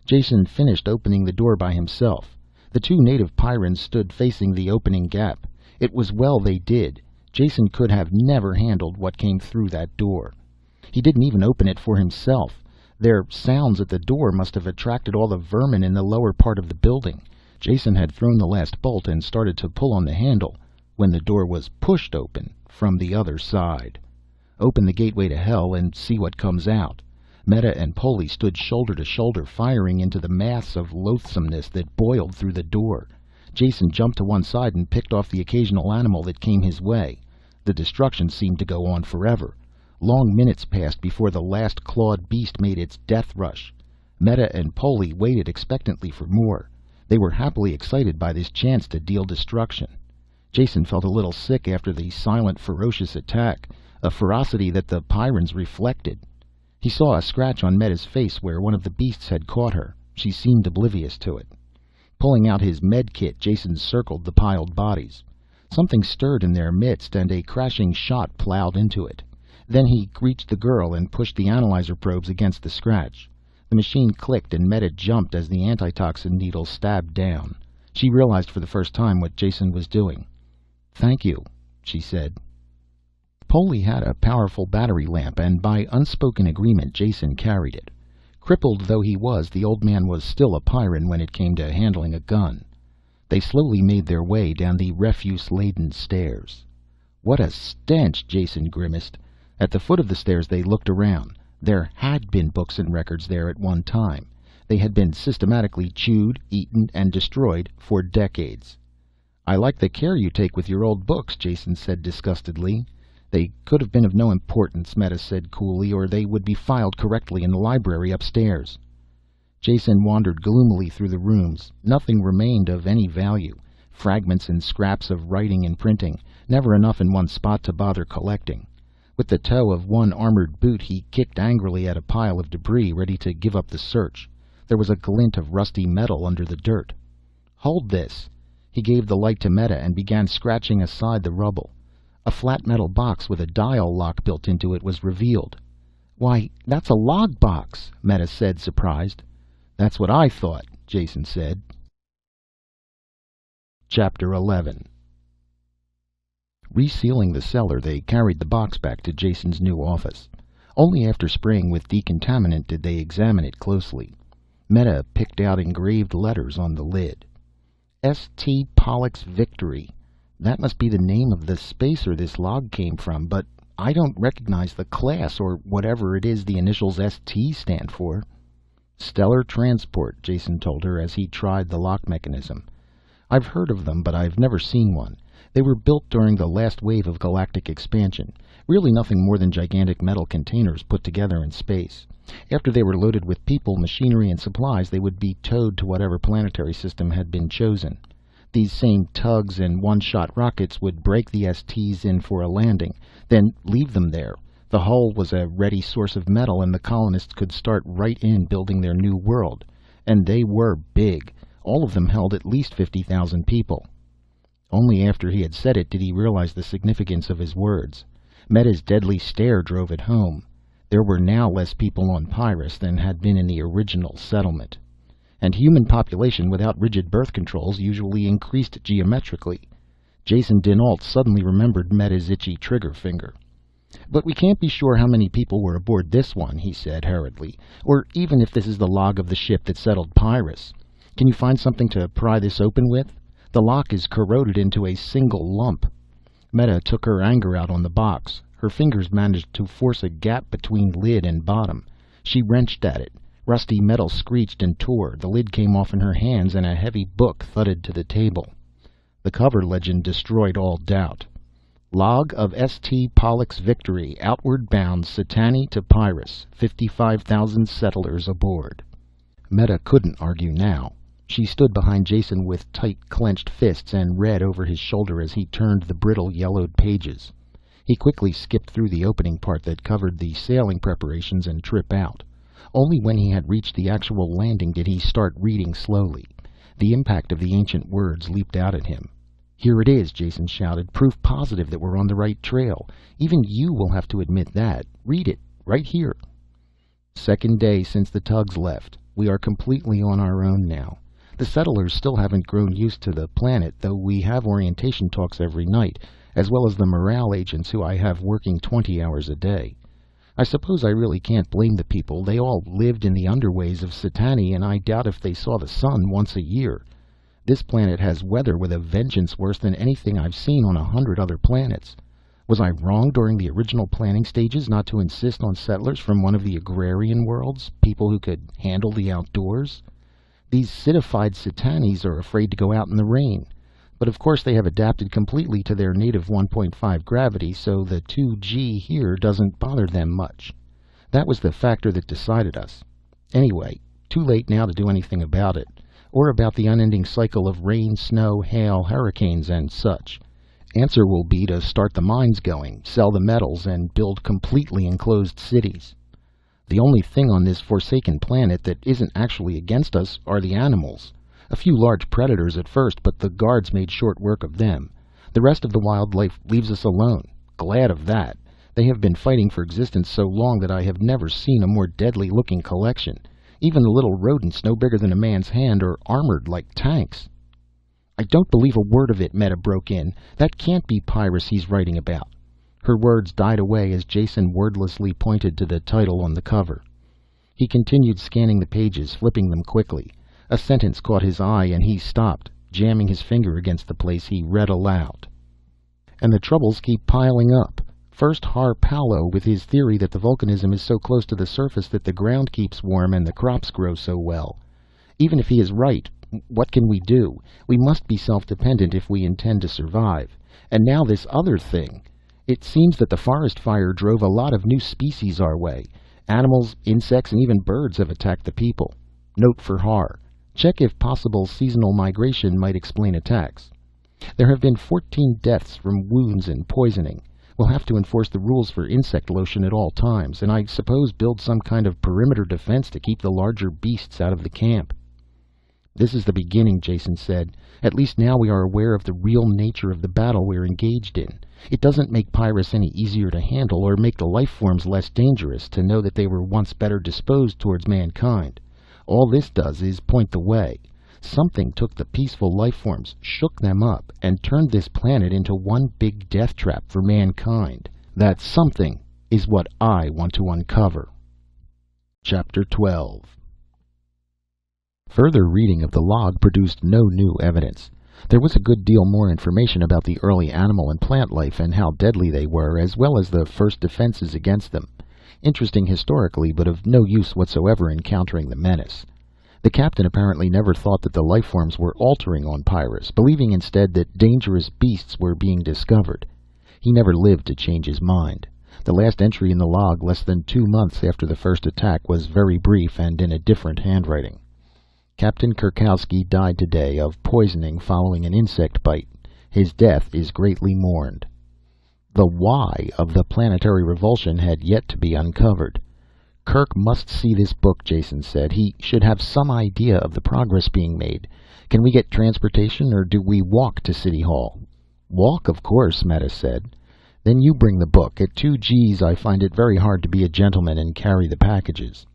Jason finished opening the door by himself. The two native Pyrans stood facing the opening gap. It was well they did. Jason could have never handled what came through that door. He didn't even open it for himself. Their sounds at the door must have attracted all the vermin in the lower part of the building. Jason had thrown the last bolt and started to pull on the handle when the door was pushed open from the other side. Open the gateway to hell and see what comes out. Meta and Polly stood shoulder to shoulder, firing into the mass of loathsomeness that boiled through the door. Jason jumped to one side and picked off the occasional animal that came his way. The destruction seemed to go on forever. Long minutes passed before the last clawed beast made its death rush. Meta and Polly waited expectantly for more. They were happily excited by this chance to deal destruction. Jason felt a little sick after the silent, ferocious attack, a ferocity that the Pyrans reflected. He saw a scratch on Meta's face where one of the beasts had caught her. She seemed oblivious to it. Pulling out his med kit, Jason circled the piled bodies. Something stirred in their midst, and a crashing shot plowed into it. Then he reached the girl and pushed the analyzer probes against the scratch. The machine clicked and Meta jumped as the antitoxin needle stabbed down. She realized for the first time what Jason was doing. "Thank you," she said. Polly had a powerful battery lamp, and by unspoken agreement Jason carried it. Crippled though he was, the old man was still a Pyrran when it came to handling a gun. They slowly made their way down the refuse-laden stairs. What a stench, Jason grimaced. At the foot of the stairs they looked around. There had been books and records there at one time. They had been systematically chewed, eaten, and destroyed for decades. "I like the care you take with your old books," Jason said disgustedly. "They could have been of no importance," Meta said coolly, "or they would be filed correctly in the library upstairs." Jason wandered gloomily through the rooms. Nothing remained of any value. Fragments and scraps of writing and printing, never enough in one spot to bother collecting. With the toe of one armored boot he kicked angrily at a pile of debris, ready to give up the search. There was a glint of rusty metal under the dirt. "Hold this." He gave the light to Meta and began scratching aside the rubble. A flat metal box with a dial lock built into it was revealed. "Why, that's a log box," Meta said, surprised. "That's what I thought," Jason said. Chapter 11. Resealing the cellar, they carried the box back to Jason's new office. Only after spraying with decontaminant did they examine it closely. Meta picked out engraved letters on the lid. St. Pollux Victory. That must be the name of the spacer this log came from, but I don't recognize the class or whatever it is the initials ST stand for. Stellar Transport, Jason told her as he tried the lock mechanism. I've heard of them, but I've never seen one. They were built during the last wave of galactic expansion. Really nothing more than gigantic metal containers put together in space. After they were loaded with people, machinery, and supplies, they would be towed to whatever planetary system had been chosen. These same tugs and one-shot rockets would break the STs in for a landing, then leave them there. The hull was a ready source of metal, and the colonists could start right in building their new world. And they were big. All of them held at least 50,000 people. Only after he had said it did he realize the significance of his words. Meta's deadly stare drove it home. There were now less people on Pyrrus than had been in the original settlement. And human population without rigid birth controls usually increased geometrically. Jason dinAlit suddenly remembered Meta's itchy trigger finger. But we can't be sure how many people were aboard this one, he said hurriedly, or even if this is the log of the ship that settled Pyrrus. Can you find something to pry this open with? The lock is corroded into a single lump. Meta took her anger out on the box. Her fingers managed to force a gap between lid and bottom. She wrenched at it. Rusty metal screeched and tore. The lid came off in her hands, and a heavy book thudded to the table. The cover legend destroyed all doubt. Log of St. Pollux Victory, outward bound Satani to Pyrrus, 55,000 settlers aboard. Meta couldn't argue now. She stood behind Jason with tight clenched fists and read over his shoulder as he turned the brittle yellowed pages. He quickly skipped through the opening part that covered the sailing preparations and trip out. Only when he had reached the actual landing did he start reading slowly. The impact of the ancient words leaped out at him. Here it is, Jason shouted. Proof positive that we're on the right trail. Even you will have to admit that. Read it, right here. Second day since the tugs left. We are completely on our own now. The settlers still haven't grown used to the planet, though we have orientation talks every night, as well as the morale agents who I have working 20 hours a day. I suppose I really can't blame the people. They all lived in the underways of Satani, and I doubt if they saw the sun once a year. This planet has weather with a vengeance worse than anything I've seen on 100 other planets. Was I wrong during the original planning stages not to insist on settlers from one of the agrarian worlds, people who could handle the outdoors? These citified Satanis are afraid to go out in the rain. But of course they have adapted completely to their native 1.5 gravity, so the 2G here doesn't bother them much. That was the factor that decided us. Anyway, too late now to do anything about it, or about the unending cycle of rain, snow, hail, hurricanes, and such. Answer will be to start the mines going, sell the metals, and build completely enclosed cities. The only thing on this forsaken planet that isn't actually against us are the animals. A few large predators at first, but the guards made short work of them. The rest of the wildlife leaves us alone. Glad of that. They have been fighting for existence so long that I have never seen a more deadly-looking collection. Even the little rodents no bigger than a man's hand are armored like tanks. I don't believe a word of it, Meta broke in. That can't be Pyrrus he's writing about. Her words died away as Jason wordlessly pointed to the title on the cover. He continued scanning the pages, flipping them quickly. A sentence caught his eye and he stopped, jamming his finger against the place. He read aloud. And the troubles keep piling up. First Har Paolo with his theory that the volcanism is so close to the surface that the ground keeps warm and the crops grow so well. Even if he is right, what can we do? We must be self-dependent if we intend to survive. And now this other thing. It seems that the forest fire drove a lot of new species our way. Animals, insects, and even birds have attacked the people. Note for Har. Check if possible seasonal migration might explain attacks. There have been 14 deaths from wounds and poisoning. We'll have to enforce the rules for insect lotion at all times, and I suppose build some kind of perimeter defense to keep the larger beasts out of the camp. This is the beginning, Jason said. At least now we are aware of the real nature of the battle we're engaged in. It doesn't make Pyrrus any easier to handle or make the life forms less dangerous to know that they were once better disposed towards mankind. All this does is point the way. Something took the peaceful life forms, shook them up, and turned this planet into one big death trap for mankind. That something is what I want to uncover. Chapter 12. Further reading of the log produced no new evidence. There was a good deal more information about the early animal and plant life and how deadly they were, as well as the first defenses against them. Interesting historically, but of no use whatsoever in countering the menace. The captain apparently never thought that the life forms were altering on Pyrrus, believing instead that dangerous beasts were being discovered. He never lived to change his mind. The last entry in the log, less than 2 months after the first attack, was very brief and in a different handwriting. Captain Kurkowski died today of poisoning following an insect bite. His death is greatly mourned. The why of the planetary revulsion had yet to be uncovered. Kerk must see this book, Jason said. He should have some idea of the progress being made. Can we get transportation, or do we walk to City Hall? Walk, of course, Meta said. Then you bring the book. At 2 Gs, I find it very hard to be a gentleman and carry the packages.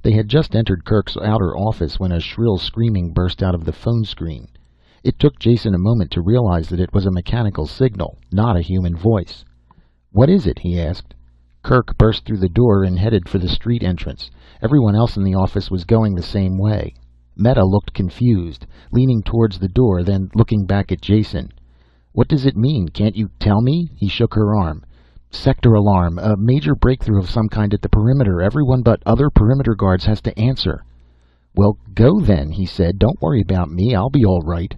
They had just entered Kirk's outer office when a shrill screaming burst out of the phone screen. It took Jason a moment to realize that it was a mechanical signal, not a human voice. What is it? He asked. Kerk burst through the door and headed for the street entrance. Everyone else in the office was going the same way. Meta looked confused, leaning towards the door, then looking back at Jason. What does it mean? Can't you tell me? He shook her arm. Sector alarm. A major breakthrough of some kind at the perimeter. Everyone but other perimeter guards has to answer. Well, go then, he said. Don't worry about me. I'll be all right.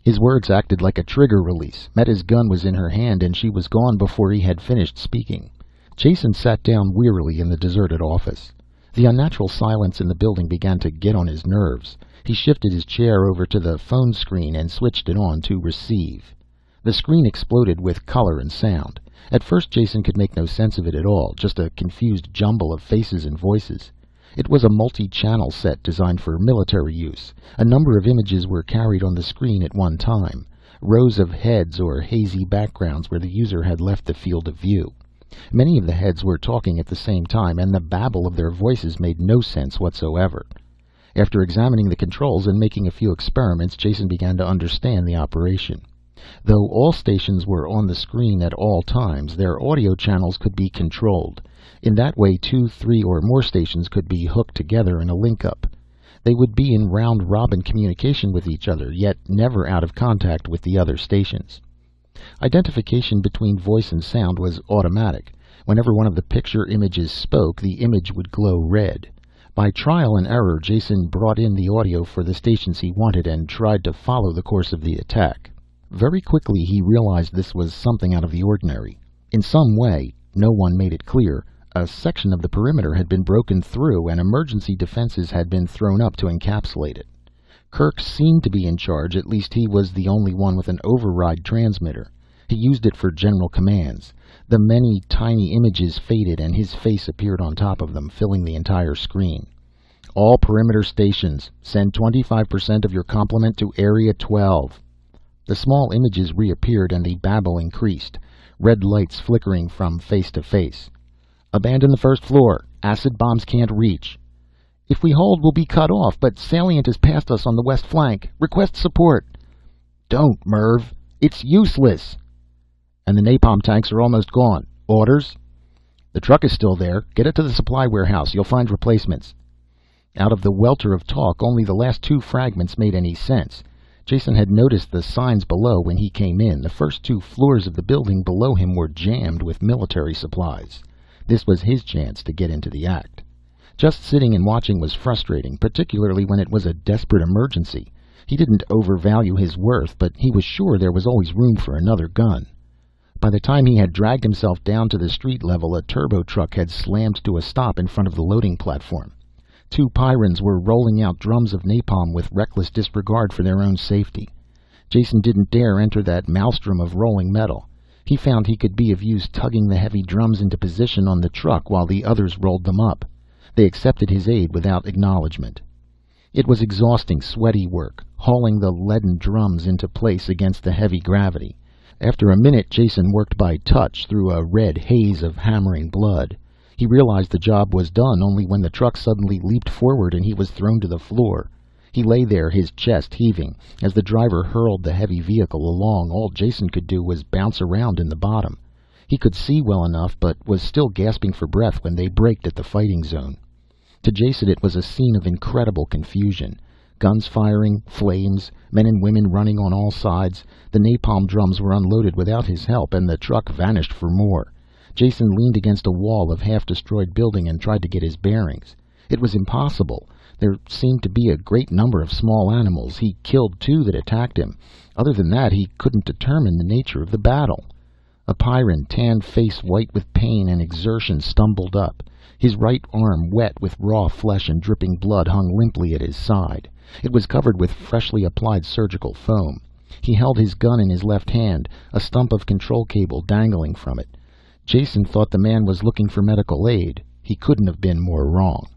His words acted like a trigger release. Meta's gun was in her hand and she was gone before he had finished speaking. Jason sat down wearily in the deserted office. The unnatural silence in the building began to get on his nerves. He shifted his chair over to the phone screen and switched it on to receive. The screen exploded with color and sound. At first Jason could make no sense of it at all, just a confused jumble of faces and voices. It was a multi-channel set designed for military use. A number of images were carried on the screen at one time, rows of heads or hazy backgrounds where the user had left the field of view. Many of the heads were talking at the same time, and the babble of their voices made no sense whatsoever. After examining the controls and making a few experiments, Jason began to understand the operation. Though all stations were on the screen at all times, their audio channels could be controlled. In that way, 2, 3, or more stations could be hooked together in a link-up. They would be in round-robin communication with each other, yet never out of contact with the other stations. Identification between voice and sound was automatic. Whenever one of the picture images spoke, the image would glow red. By trial and error, Jason brought in the audio for the stations he wanted and tried to follow the course of the attack. Very quickly he realized this was something out of the ordinary. In some way, no one made it clear, a section of the perimeter had been broken through and emergency defenses had been thrown up to encapsulate it. Kerk seemed to be in charge, at least he was the only one with an override transmitter. He used it for general commands. The many tiny images faded and his face appeared on top of them, filling the entire screen. All perimeter stations, send 25% of your complement to Area 12. The small images reappeared and the babble increased, red lights flickering from face to face. Abandon the first floor. Acid bombs can't reach. If we hold, we'll be cut off, but salient is past us on the west flank. Request support. Don't, Merv. It's useless. And the napalm tanks are almost gone. Orders? The truck is still there. Get it to the supply warehouse. You'll find replacements. Out of the welter of talk, only the last 2 fragments made any sense. Jason had noticed the signs below when he came in. The first 2 floors of the building below him were jammed with military supplies. This was his chance to get into the act. Just sitting and watching was frustrating, particularly when it was a desperate emergency. He didn't overvalue his worth, but he was sure there was always room for another gun. By the time he had dragged himself down to the street level, a turbo truck had slammed to a stop in front of the loading platform. 2 Pyrans were rolling out drums of napalm with reckless disregard for their own safety. Jason didn't dare enter that maelstrom of rolling metal. He found he could be of use tugging the heavy drums into position on the truck while the others rolled them up. They accepted his aid without acknowledgement. It was exhausting, sweaty work, hauling the leaden drums into place against the heavy gravity. After a minute, Jason worked by touch through a red haze of hammering blood. He realized the job was done only when the truck suddenly leaped forward and he was thrown to the floor. He lay there, his chest heaving. As the driver hurled the heavy vehicle along, all Jason could do was bounce around in the bottom. He could see well enough, but was still gasping for breath when they braked at the fighting zone. To Jason it was a scene of incredible confusion. Guns firing, flames, men and women running on all sides. The napalm drums were unloaded without his help, and the truck vanished for more. Jason leaned against a wall of half-destroyed building and tried to get his bearings. It was impossible. There seemed to be a great number of small animals. He killed 2 that attacked him. Other than that, he couldn't determine the nature of the battle. A Pyrran, tanned face white with pain and exertion, stumbled up. His right arm, wet with raw flesh and dripping blood, hung limply at his side. It was covered with freshly applied surgical foam. He held his gun in his left hand, a stump of control cable dangling from it. Jason thought the man was looking for medical aid. He couldn't have been more wrong.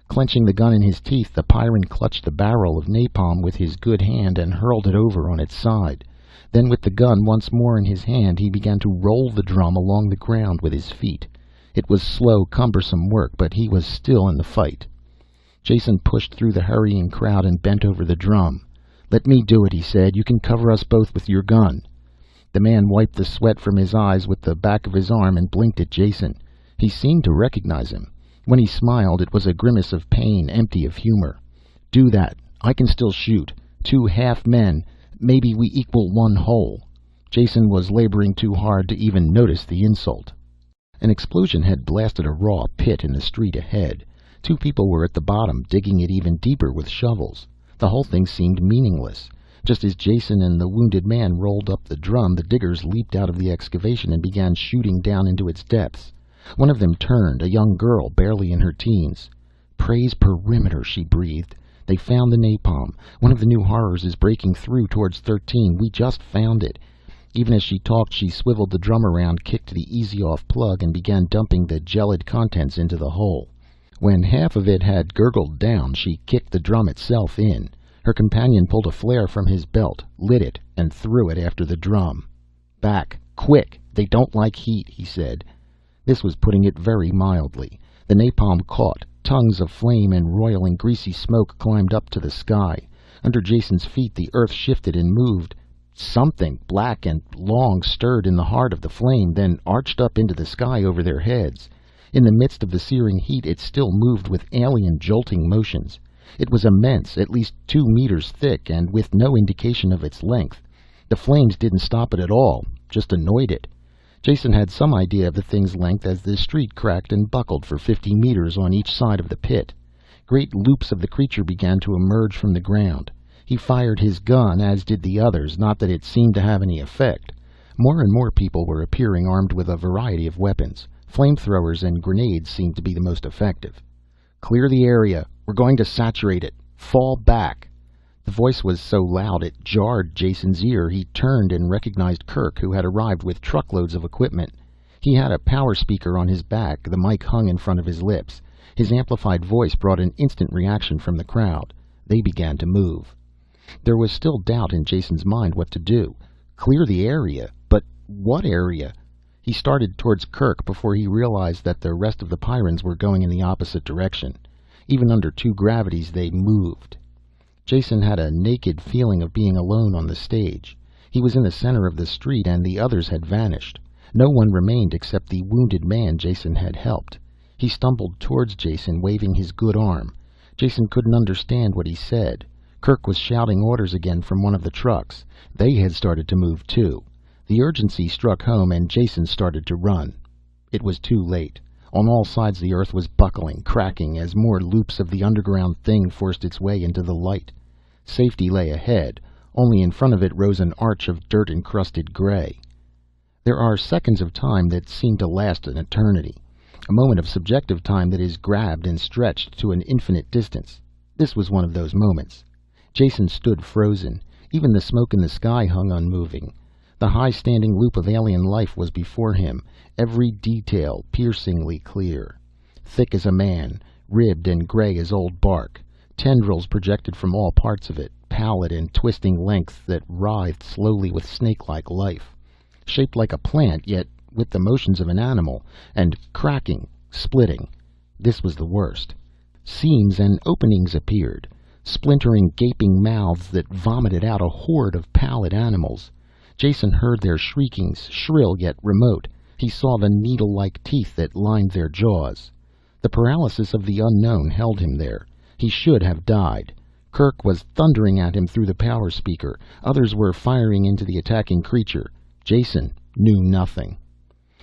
Clenching the gun in his teeth, the Pyrran clutched the barrel of napalm with his good hand and hurled it over on its side. Then, with the gun once more in his hand, he began to roll the drum along the ground with his feet. It was slow, cumbersome work, but he was still in the fight. Jason pushed through the hurrying crowd and bent over the drum. "Let me do it," he said. "You can cover us both with your gun." The man wiped the sweat from his eyes with the back of his arm and blinked at Jason. He seemed to recognize him. When he smiled, it was a grimace of pain, empty of humor. "Do that. I can still shoot. 2 half men. Maybe we equal 1 whole." Jason was laboring too hard to even notice the insult. An explosion had blasted a raw pit in the street ahead. 2 people were at the bottom, digging it even deeper with shovels. The whole thing seemed meaningless. Just as Jason and the wounded man rolled up the drum, the diggers leaped out of the excavation and began shooting down into its depths. One of them turned, a young girl, barely in her teens. "Praise perimeter," she breathed. "They found the napalm. One of the new horrors is breaking through towards 13. We just found it." Even as she talked, she swiveled the drum around, kicked the easy-off plug, and began dumping the gelid contents into the hole. When half of it had gurgled down, she kicked the drum itself in. Her companion pulled a flare from his belt, lit it, and threw it after the drum. "Back, quick! They don't like heat," he said. This was putting it very mildly. The napalm caught. Tongues of flame and roiling, greasy smoke climbed up to the sky. Under Jason's feet, the earth shifted and moved. Something black and long stirred in the heart of the flame, then arched up into the sky over their heads. In the midst of the searing heat, it still moved with alien, jolting motions. It was immense, at least 2 meters thick, and with no indication of its length. The flames didn't stop it at all, just annoyed it. Jason had some idea of the thing's length as the street cracked and buckled for 50 meters on each side of the pit. Great loops of the creature began to emerge from the ground. He fired his gun, as did the others, not that it seemed to have any effect. More and more people were appearing armed with a variety of weapons. Flamethrowers and grenades seemed to be the most effective. "Clear the area. We're going to saturate it. Fall back." The voice was so loud it jarred Jason's ear. He turned and recognized Kerk, who had arrived with truckloads of equipment. He had a power speaker on his back. The mic hung in front of his lips. His amplified voice brought an instant reaction from the crowd. They began to move. There was still doubt in Jason's mind what to do. Clear the area? But what area? He started towards Kerk before he realized that the rest of the Pyrans were going in the opposite direction. Even under 2 gravities, they moved. Jason had a naked feeling of being alone on the stage. He was in the center of the street, and the others had vanished. No one remained except the wounded man Jason had helped. He stumbled towards Jason, waving his good arm. Jason couldn't understand what he said. Kerk was shouting orders again from one of the trucks. They had started to move too. The urgency struck home, and Jason started to run. It was too late. On all sides the earth was buckling, cracking, as more loops of the underground thing forced its way into the light. Safety lay ahead. Only in front of it rose an arch of dirt-encrusted gray. There are seconds of time that seem to last an eternity. A moment of subjective time that is grabbed and stretched to an infinite distance. This was one of those moments. Jason stood frozen. Even the smoke in the sky hung unmoving. The high-standing loop of alien life was before him, every detail piercingly clear. Thick as a man, ribbed and gray as old bark. Tendrils projected from all parts of it, pallid and twisting lengths that writhed slowly with snake-like life. Shaped like a plant, yet with the motions of an animal, and cracking, splitting. This was the worst. Seams and openings appeared. Splintering, gaping mouths that vomited out a horde of pallid animals. Jason heard their shriekings, shrill yet remote. He He saw the needle-like teeth that lined their jaws. The paralysis of the unknown held him there. He should have died. Kerk was thundering at him through the power speaker. Others were firing into the attacking creature. Jason knew nothing.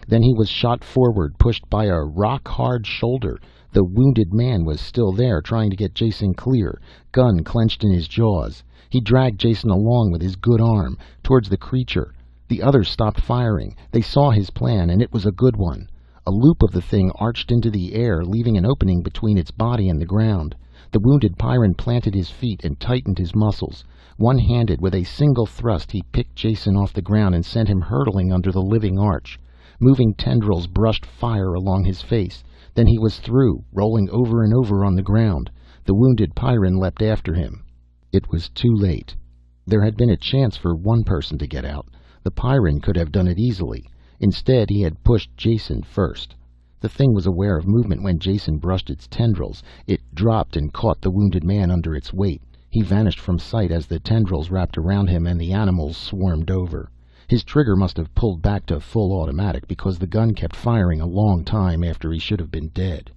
Then he was shot forward, pushed by a rock-hard shoulder. The wounded man was still there, trying to get Jason clear, gun clenched in his jaws. He dragged Jason along with his good arm, towards the creature. The others stopped firing. They saw his plan, and it was a good one. A loop of the thing arched into the air, leaving an opening between its body and the ground. The wounded Pyrran planted his feet and tightened his muscles. One-handed, with a single thrust, he picked Jason off the ground and sent him hurtling under the living arch. Moving tendrils brushed fire along his face. Then he was through, rolling over and over on the ground. The wounded Pyrran leapt after him. It was too late. There had been a chance for one person to get out. The Pyrran could have done it easily. Instead, he had pushed Jason first. The thing was aware of movement when Jason brushed its tendrils. It dropped and caught the wounded man under its weight. He vanished from sight as the tendrils wrapped around him and the animals swarmed over. His trigger must have pulled back to full automatic, because the gun kept firing a long time after he should have been dead.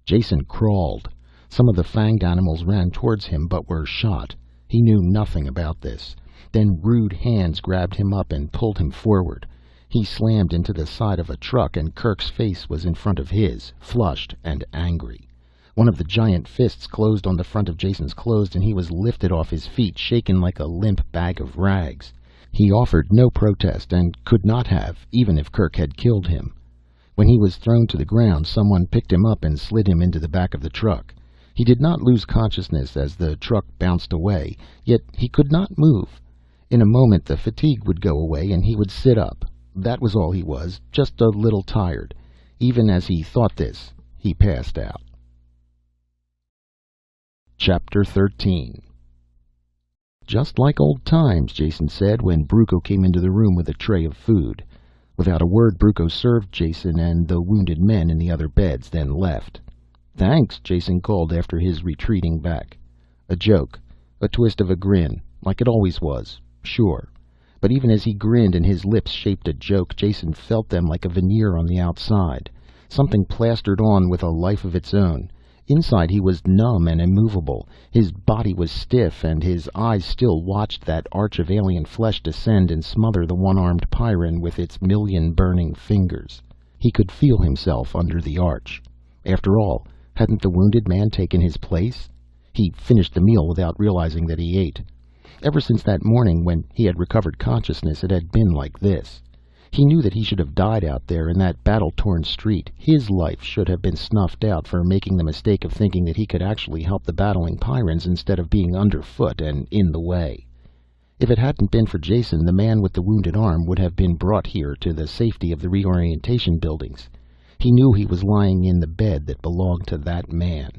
Jason crawled. Some of the fanged animals ran towards him but were shot. He knew nothing about this. Then rude hands grabbed him up and pulled him forward. He slammed into the side of a truck, and Kerk's face was in front of his, flushed and angry. One of the giant fists closed on the front of Jason's clothes, and he was lifted off his feet, shaken like a limp bag of rags. He offered no protest, and could not have, even if Kerk had killed him. When he was thrown to the ground, someone picked him up and slid him into the back of the truck. He did not lose consciousness as the truck bounced away, yet he could not move. In a moment the fatigue would go away and he would sit up. That was all he was, just a little tired. Even as he thought this, he passed out. Chapter 13. "Just like old times," Jason said when Bruco came into the room with a tray of food. Without a word, Bruco served Jason and the wounded men in the other beds, then left. "Thanks," Jason called after his retreating back. A joke, a twist of a grin, like it always was, sure. But even as he grinned and his lips shaped a joke, Jason felt them like a veneer on the outside. Something plastered on with a life of its own. Inside he was numb and immovable. His body was stiff, and his eyes still watched that arch of alien flesh descend and smother the one-armed Pyrran with its million burning fingers. He could feel himself under the arch. After all, hadn't the wounded man taken his place? He finished the meal without realizing that he ate. Ever since that morning when he had recovered consciousness, it had been like this. He knew that he should have died out there in that battle-torn street. His life should have been snuffed out for making the mistake of thinking that he could actually help the battling Pyrans instead of being underfoot and in the way. If it hadn't been for Jason, the man with the wounded arm would have been brought here to the safety of the reorientation buildings. He knew he was lying in the bed that belonged to that man.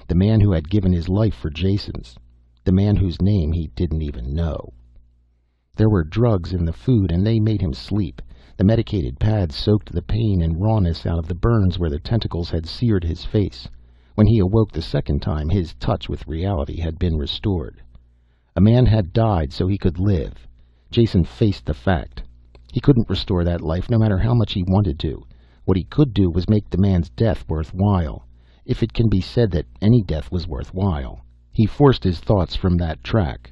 The man who had given his life for Jason's. The man whose name he didn't even know. There were drugs in the food, and they made him sleep. The medicated pads soaked the pain and rawness out of the burns where the tentacles had seared his face. When he awoke the second time, his touch with reality had been restored. A man had died so he could live. Jason faced the fact. He couldn't restore that life, no matter how much he wanted to. What he could do was make the man's death worthwhile. If it can be said that any death was worthwhile. He forced his thoughts from that track.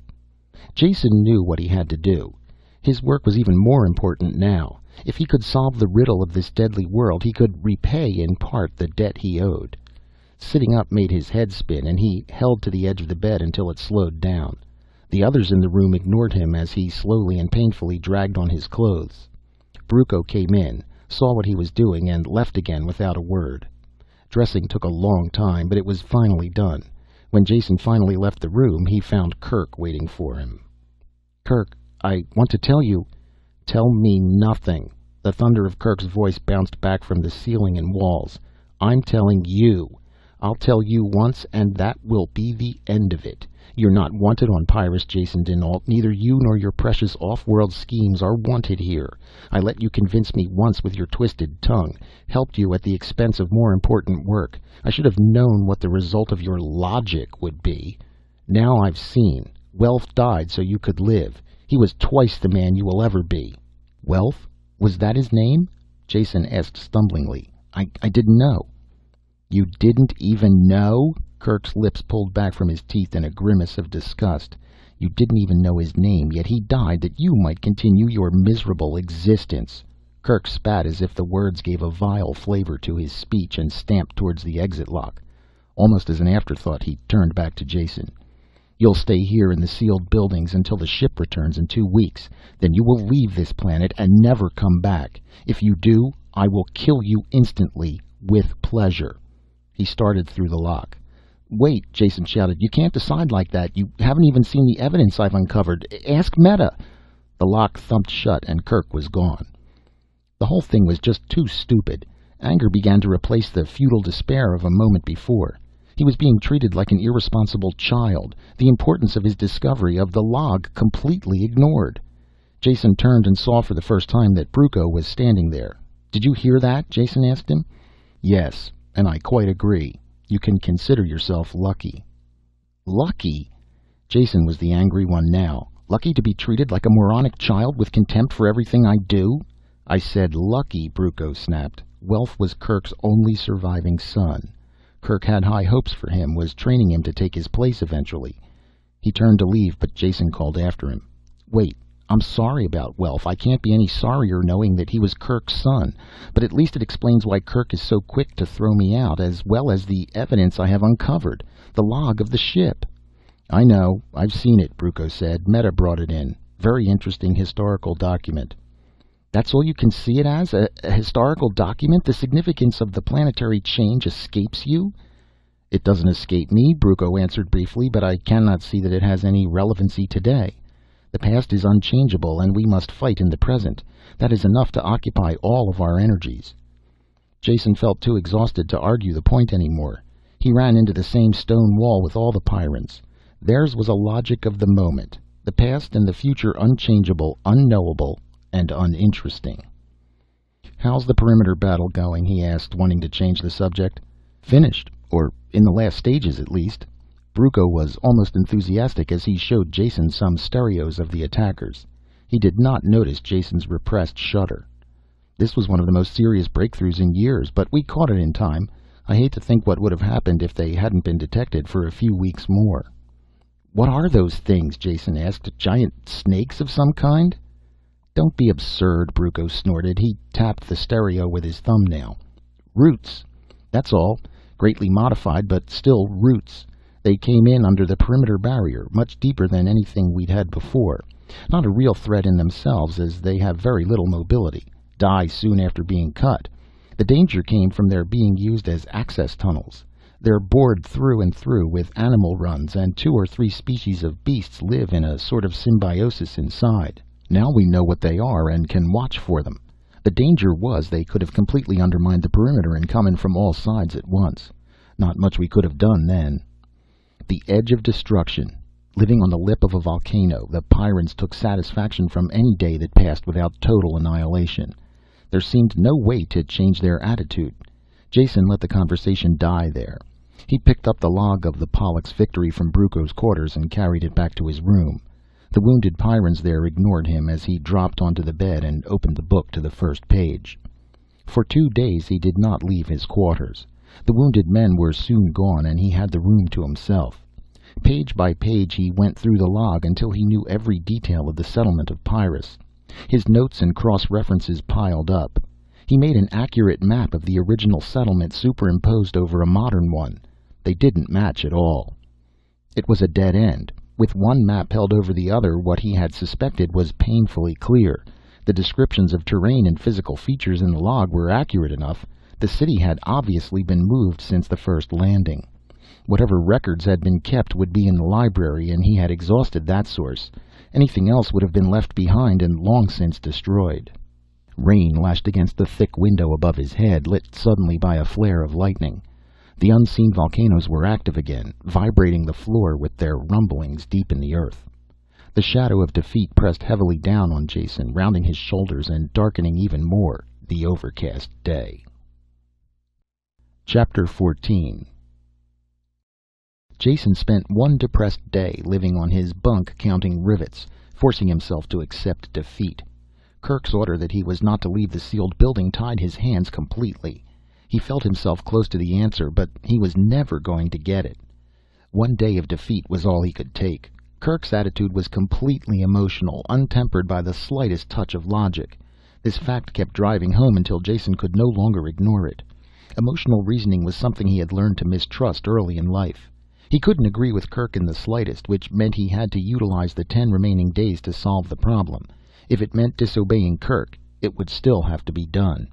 Jason knew what he had to do. His work was even more important now. If he could solve the riddle of this deadly world, he could repay in part the debt he owed. Sitting up made his head spin, and he held to the edge of the bed until it slowed down. The others in the room ignored him as he slowly and painfully dragged on his clothes. Bruco came in, saw what he was doing, and left again without a word. Dressing took a long time, but it was finally done. When Jason finally left the room, he found Kerk waiting for him. "Kerk, I want to tell you." "Tell me nothing." The thunder of Kerk's voice bounced back from the ceiling and walls. "I'm telling you. I'll tell you once, and that will be the end of it. You're not wanted on Pyrrus, Jason dinAlit. Neither you nor your precious off-world schemes are wanted here. I let you convince me once with your twisted tongue. Helped you at the expense of more important work. I should have known what the result of your logic would be. Now I've seen. Wealth died so you could live. He was twice the man you will ever be." "Wealth? Was that his name?" Jason asked stumblingly. I didn't know. You didn't even know? Kerk's lips pulled back from his teeth in a grimace of disgust. You didn't even know his name, yet he died that you might continue your miserable existence. Kerk spat as if the words gave a vile flavor to his speech and stamped towards the exit lock. Almost as an afterthought, he turned back to Jason. You'll stay here in the sealed buildings until the ship returns in 2 weeks. Then you will leave this planet and never come back. If you do, I will kill you instantly, with pleasure. He started through the lock. Wait, Jason shouted. You can't decide like that. You haven't even seen the evidence I've uncovered. Ask Meta. The lock thumped shut and Kerk was gone. The whole thing was just too stupid. Anger began to replace the futile despair of a moment before. He was being treated like an irresponsible child, the importance of his discovery of the log completely ignored. Jason turned and saw for the first time that Bruco was standing there. Did you hear that? Jason asked him. Yes, and I quite agree. You can consider yourself lucky. Lucky? Jason was the angry one now. Lucky to be treated like a moronic child with contempt for everything I do? I said lucky, Bruco snapped. Welf was Kerk's only surviving son. Kerk had high hopes for him, was training him to take his place eventually. He turned to leave, but Jason called after him. Wait, I'm sorry about Welf. I can't be any sorrier knowing that he was Kerk's son, but at least it explains why Kerk is so quick to throw me out, as well as the evidence I have uncovered, the log of the ship. I know, I've seen it, Bruco said. Meta brought it in. Very interesting historical document. That's all you can see it as? A historical document? The significance of the planetary change escapes you? It doesn't escape me, Bruco answered briefly, but I cannot see that it has any relevancy today. The past is unchangeable, and we must fight in the present. That is enough to occupy all of our energies. Jason felt too exhausted to argue the point anymore. He ran into the same stone wall with all the Pyrans. Theirs was a logic of the moment. The past and the future unchangeable, unknowable, and uninteresting. How's the perimeter battle going? He asked, wanting to change the subject. Finished, or in the last stages at least. Bruco was almost enthusiastic as he showed Jason some stereos of the attackers. He did not notice Jason's repressed shudder. This was one of the most serious breakthroughs in years, but we caught it in time. I hate to think what would have happened if they hadn't been detected for a few weeks more. What are those things? Jason asked. Giant snakes of some kind? Don't be absurd, Bruco snorted. He tapped the stereo with his thumbnail. Roots. That's all. Greatly modified, but still roots. They came in under the perimeter barrier, much deeper than anything we'd had before. Not a real threat in themselves, as they have very little mobility. Die soon after being cut. The danger came from their being used as access tunnels. They're bored through and through with animal runs, and 2 or 3 species of beasts live in a sort of symbiosis inside. Now we know what they are and can watch for them. The danger was they could have completely undermined the perimeter and come in from all sides at once. Not much we could have done then. The edge of destruction. Living on the lip of a volcano, the Pyrans took satisfaction from any day that passed without total annihilation. There seemed no way to change their attitude. Jason let the conversation die there. He picked up the log of the Pollux victory from Bruco's quarters and carried it back to his room. The wounded Pyrans there ignored him as he dropped onto the bed and opened the book to the first page. For 2 days he did not leave his quarters. The wounded men were soon gone, and he had the room to himself. Page by page he went through the log until he knew every detail of the settlement of Pyrrus. His notes and cross-references piled up. He made an accurate map of the original settlement superimposed over a modern one. They didn't match at all. It was a dead end. With one map held over the other, what he had suspected was painfully clear. The descriptions of terrain and physical features in the log were accurate enough. The city had obviously been moved since the first landing. Whatever records had been kept would be in the library, and he had exhausted that source. Anything else would have been left behind and long since destroyed. Rain lashed against the thick window above his head, lit suddenly by a flare of lightning. The unseen volcanoes were active again, vibrating the floor with their rumblings deep in the earth. The shadow of defeat pressed heavily down on Jason, rounding his shoulders and darkening even more the overcast day. Chapter 14. Jason spent one depressed day living on his bunk counting rivets, forcing himself to accept defeat. Kerk's order that he was not to leave the sealed building tied his hands completely. He felt himself close to the answer, but he was never going to get it. One day of defeat was all he could take. Kerk's attitude was completely emotional, untempered by the slightest touch of logic. This fact kept driving home until Jason could no longer ignore it. Emotional reasoning was something he had learned to mistrust early in life. He couldn't agree with Kerk in the slightest, which meant he had to utilize the 10 remaining days to solve the problem. If it meant disobeying Kerk, it would still have to be done.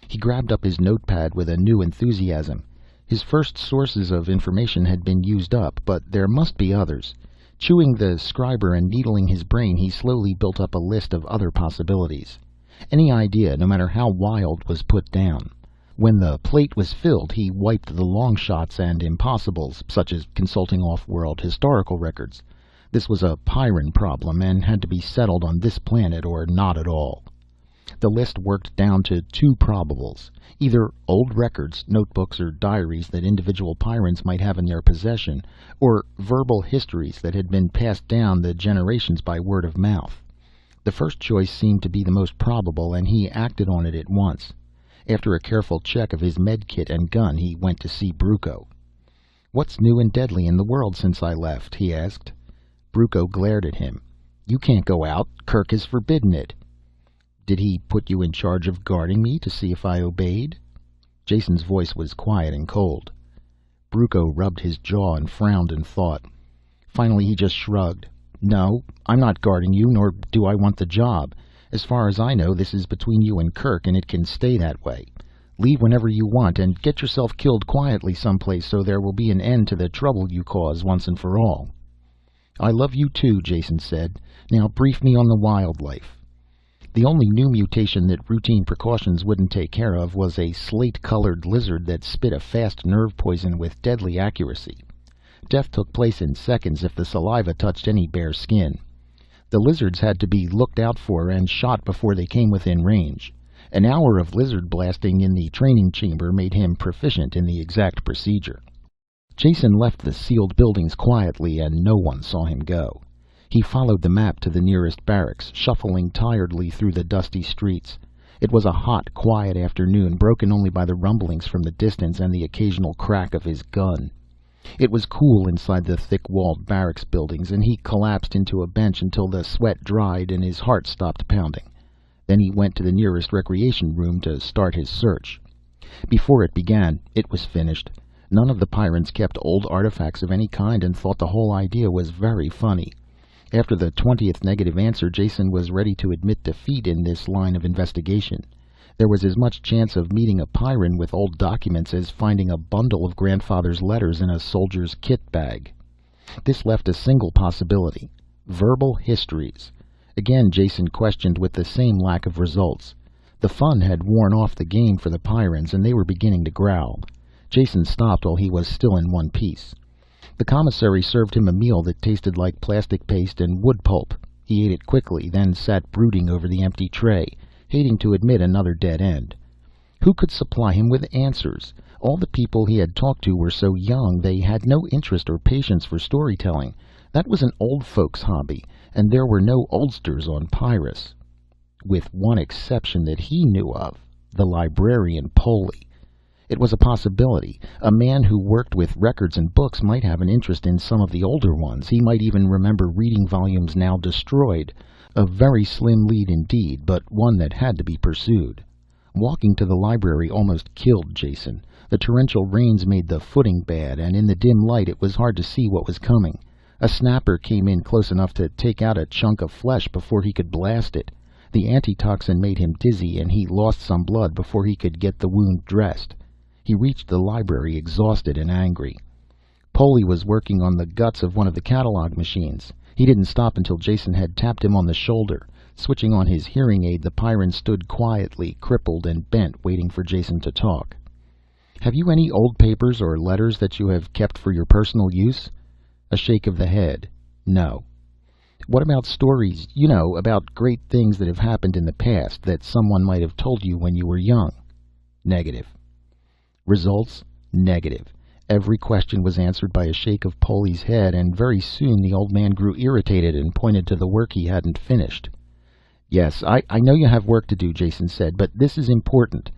He grabbed up his notepad with a new enthusiasm. His first sources of information had been used up, but there must be others. Chewing the scriber and needling his brain, he slowly built up a list of other possibilities. Any idea, no matter how wild, was put down. When the plate was filled, he wiped the long shots and impossibles, such as consulting off-world historical records. This was a Pyrran problem and had to be settled on this planet or not at all. The list worked down to 2 probables. Either old records, notebooks or diaries that individual Pyrrans might have in their possession, or verbal histories that had been passed down the generations by word of mouth. The first choice seemed to be the most probable, and he acted on it at once. After a careful check of his med kit and gun, he went to see Brucco. "What's new and deadly in the world since I left?" he asked. Brucco glared at him. "You can't go out. Kerk has forbidden it." "Did he put you in charge of guarding me to see if I obeyed?" Jason's voice was quiet and cold. Brucco rubbed his jaw and frowned in thought. Finally he just shrugged. "No, I'm not guarding you, nor do I want the job. As far as I know, this is between you and Kerk, and it can stay that way. Leave whenever you want, and get yourself killed quietly someplace so there will be an end to the trouble you cause once and for all." "I love you too," Jason said. "Now brief me on the wildlife." The only new mutation that routine precautions wouldn't take care of was a slate-colored lizard that spit a fast nerve poison with deadly accuracy. Death took place in seconds if the saliva touched any bare skin. The lizards had to be looked out for and shot before they came within range. An hour of lizard blasting in the training chamber made him proficient in the exact procedure. Jason left the sealed buildings quietly, and no one saw him go. He followed the map to the nearest barracks, shuffling tiredly through the dusty streets. It was a hot, quiet afternoon, broken only by the rumblings from the distance and the occasional crack of his gun. It was cool inside the thick-walled barracks buildings, and he collapsed into a bench until the sweat dried and his heart stopped pounding. Then he went to the nearest recreation room to start his search. Before it began, it was finished. None of the Pyrrans kept old artifacts of any kind and thought the whole idea was very funny. After the 20th negative answer, Jason was ready to admit defeat in this line of investigation. There was as much chance of meeting a Pyrran with old documents as finding a bundle of grandfather's letters in a soldier's kit bag. This left a single possibility: verbal histories. Again Jason questioned with the same lack of results. The fun had worn off the game for the Pyrrans, and they were beginning to growl. Jason stopped while he was still in one piece. The commissary served him a meal that tasted like plastic paste and wood pulp. He ate it quickly, then sat brooding over the empty tray, hating to admit another dead end. Who could supply him with answers? All the people he had talked to were so young, they had no interest or patience for storytelling. That was an old folks' hobby, and there were no oldsters on Pyrrus. With one exception that he knew of, the librarian Poley. It was a possibility. A man who worked with records and books might have an interest in some of the older ones. He might even remember reading volumes now destroyed. A very slim lead indeed, but one that had to be pursued. Walking to the library almost killed Jason. The torrential rains made the footing bad, and in the dim light it was hard to see what was coming. A snapper came in close enough to take out a chunk of flesh before he could blast it. The antitoxin made him dizzy, and he lost some blood before he could get the wound dressed. He reached the library exhausted and angry. Poley was working on the guts of one of the catalog machines. He didn't stop until Jason had tapped him on the shoulder. Switching on his hearing aid, the Pyrran stood quietly, crippled and bent, waiting for Jason to talk. "Have you any old papers or letters that you have kept for your personal use?" A shake of the head. "No." "What about stories, about great things that have happened in the past, that someone might have told you when you were young?" "Negative." Results: negative. Every question was answered by a shake of Poley's head, and very soon the old man grew irritated and pointed to the work he hadn't finished. Yes, I know you have work to do, Jason said, but this is important.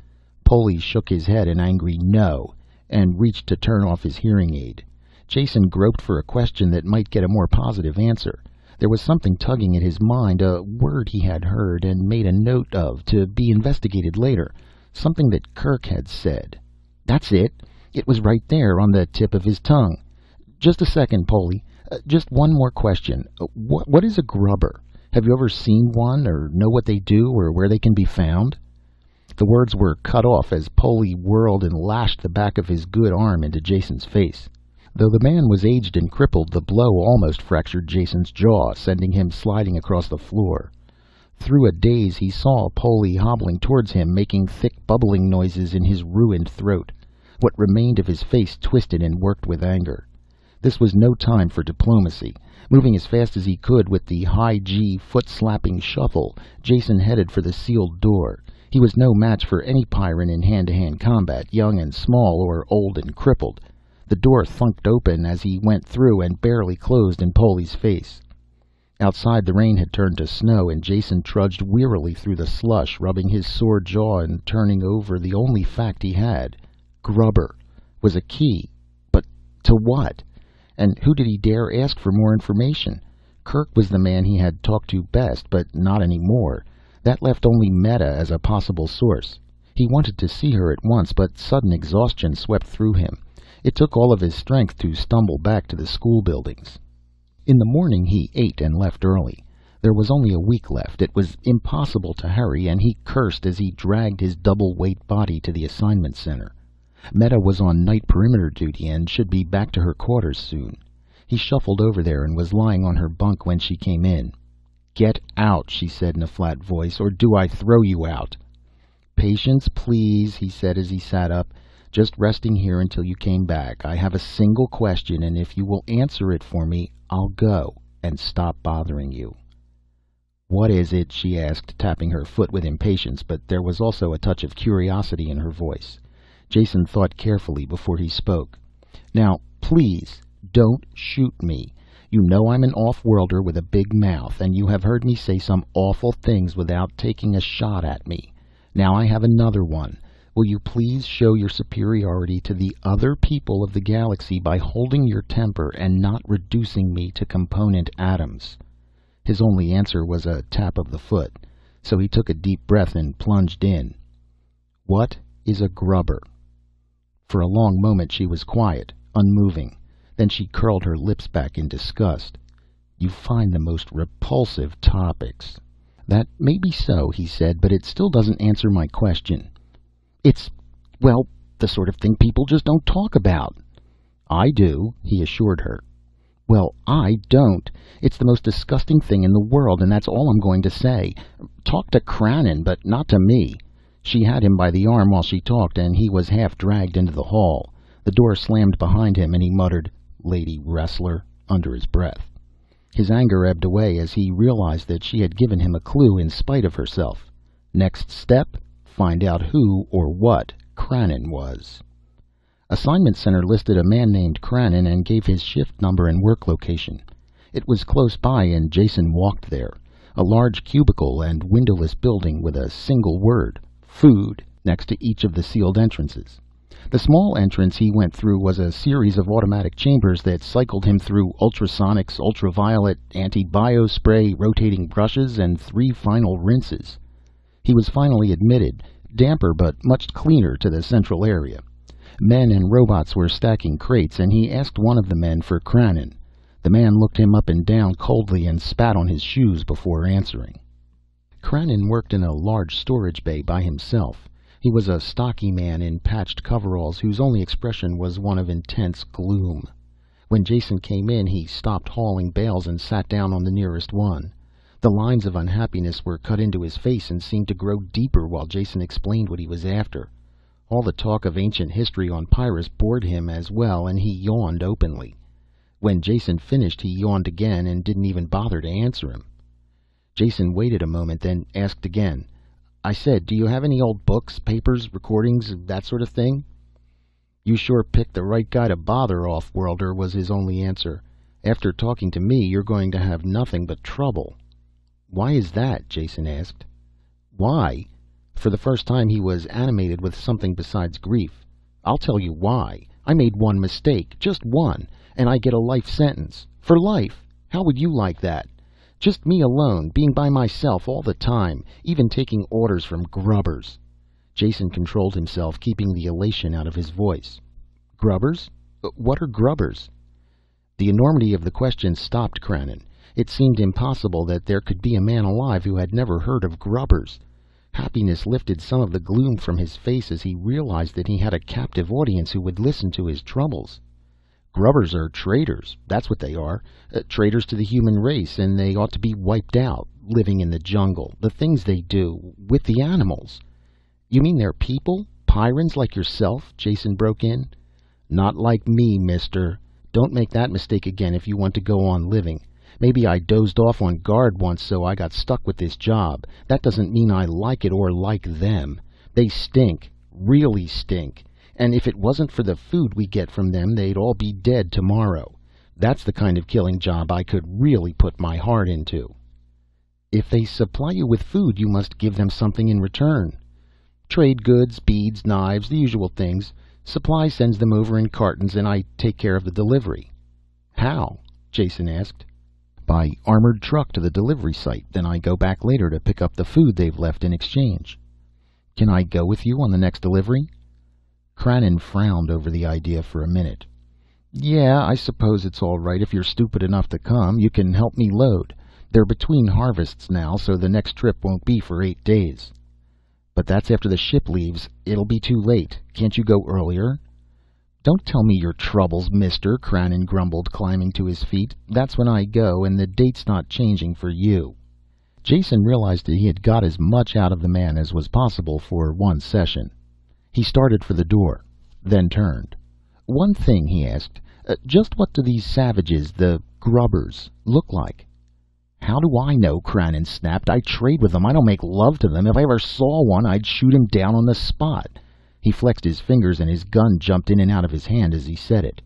Poley shook his head an angry no, and reached to turn off his hearing aid. Jason groped for a question that might get a more positive answer. There was something tugging at his mind, a word he had heard and made a note of to be investigated later. Something that Kerk had said. That's it. It was right there on the tip of his tongue. Just a second, Poley. Just one more question. What is a grubber? Have you ever seen one, or know what they do, or where they can be found? The words were cut off as Poley whirled and lashed the back of his good arm into Jason's face. Though the man was aged and crippled, the blow almost fractured Jason's jaw, sending him sliding across the floor. Through a daze, he saw Poley hobbling towards him, making thick bubbling noises in his ruined throat. What remained of his face twisted and worked with anger. This was no time for diplomacy. Moving as fast as he could with the high G foot-slapping shuffle, Jason headed for the sealed door. He was no match for any Pyrran in hand-to-hand combat, young and small or old and crippled. The door thunked open as he went through and barely closed in Poley's face. Outside, the rain had turned to snow, and Jason trudged wearily through the slush, rubbing his sore jaw and turning over the only fact he had. Grubber was a key, but to what? And who did he dare ask for more information? Kerk was the man he had talked to best, but not anymore. That left only Meta as a possible source. He wanted to see her at once, but sudden exhaustion swept through him. It took all of his strength to stumble back to the school buildings. In the morning he ate and left early. There was only a week left. It was impossible to hurry, and he cursed as he dragged his double-weight body to the assignment center. Meta was on night perimeter duty and should be back to her quarters soon. He shuffled over there and was lying on her bunk when she came in. "Get out," she said in a flat voice, "or do I throw you out?" "Patience, please," he said as he sat up. "Just resting here until you came back. I have a single question, and if you will answer it for me, I'll go and stop bothering you." "What is it?" she asked, tapping her foot with impatience, but there was also a touch of curiosity in her voice. Jason thought carefully before he spoke. "Now, please, don't shoot me. You know I'm an off-worlder with a big mouth, and you have heard me say some awful things without taking a shot at me. Now I have another one. Will you please show your superiority to the other people of the galaxy by holding your temper and not reducing me to component atoms?" His only answer was a tap of the foot, so he took a deep breath and plunged in. "What is a grubber?" For a long moment she was quiet, unmoving. Then she curled her lips back in disgust. "You find the most repulsive topics." "That may be so," he said, "but it still doesn't answer my question." "It's, well, the sort of thing people just don't talk about." "I do," he assured her. "Well, I don't. It's the most disgusting thing in the world, and that's all I'm going to say. Talk to Cranon, but not to me." She had him by the arm while she talked, and he was half dragged into the hall. The door slammed behind him, and he muttered, "Lady Wrestler," under his breath. His anger ebbed away as he realized that she had given him a clue in spite of herself. Next step? Find out who or what Cranon was. Assignment Center listed a man named Cranon and gave his shift number and work location. It was close by, and Jason walked there. A large cubicle and windowless building with a single word, "Food," next to each of the sealed entrances. The small entrance he went through was a series of automatic chambers that cycled him through ultrasonics, ultraviolet, anti-bio spray, rotating brushes, and 3 final rinses. He was finally admitted, damper but much cleaner, to the central area. Men and robots were stacking crates, and he asked one of the men for Cranon. The man looked him up and down coldly and spat on his shoes before answering. Cranon worked in a large storage bay by himself. He was a stocky man in patched coveralls whose only expression was one of intense gloom. When Jason came in, he stopped hauling bales and sat down on the nearest one. The lines of unhappiness were cut into his face and seemed to grow deeper while Jason explained what he was after. All the talk of ancient history on Pyrrus bored him as well, and he yawned openly. When Jason finished, he yawned again and didn't even bother to answer him. Jason waited a moment, then asked again, "I said, do you have any old books, papers, recordings, that sort of thing?" "You sure picked the right guy to bother, off-worlder," was his only answer. "After talking to me, you're going to have nothing but trouble." "Why is that?" Jason asked. "Why?" For the first time he was animated with something besides grief. "I'll tell you why. I made one mistake, just one, and I get a life sentence. For life. How would you like that? Just me alone, being by myself all the time, even taking orders from grubbers." Jason controlled himself, keeping the elation out of his voice. "Grubbers? What are grubbers?" The enormity of the question stopped Krannon. It seemed impossible that there could be a man alive who had never heard of grubbers. Happiness lifted some of the gloom from his face as he realized that he had a captive audience who would listen to his troubles. Grubbers are traitors, that's what they are. Traitors to the human race, and they ought to be wiped out, living in the jungle, the things they do, with the animals. "You mean they're people? Pyrans like yourself?" Jason broke in. "Not like me, mister. Don't make that mistake again if you want to go on living. Maybe I dozed off on guard once, so I got stuck with this job. That doesn't mean I like it or like them. They stink, really stink. And if it wasn't for the food we get from them, they'd all be dead tomorrow. That's the kind of killing job I could really put my heart into." "If they supply you with food, you must give them something in return." "Trade goods, beads, knives, the usual things. Supply sends them over in cartons, and I take care of the delivery." "How?" Jason asked. "By armored truck to the delivery site. Then I go back later to pick up the food they've left in exchange." "Can I go with you on the next delivery?" Krannon frowned over the idea for a minute. "Yeah, I suppose it's all right if you're stupid enough to come. You can help me load. They're between harvests now, so the next trip won't be for 8 days." "But that's after the ship leaves. It'll be too late. Can't you go earlier?" "Don't tell me your troubles, mister," Krannon grumbled, climbing to his feet. "That's when I go, and the date's not changing for you." Jason realized that he had got as much out of the man as was possible for one session. He started for the door, then turned. "One thing," he asked. Just what do these savages, the grubbers, look like?" "How do I know?" Krannon snapped. "I trade with them. I don't make love to them. If I ever saw one, I'd shoot him down on the spot." He flexed his fingers and his gun jumped in and out of his hand as he said it.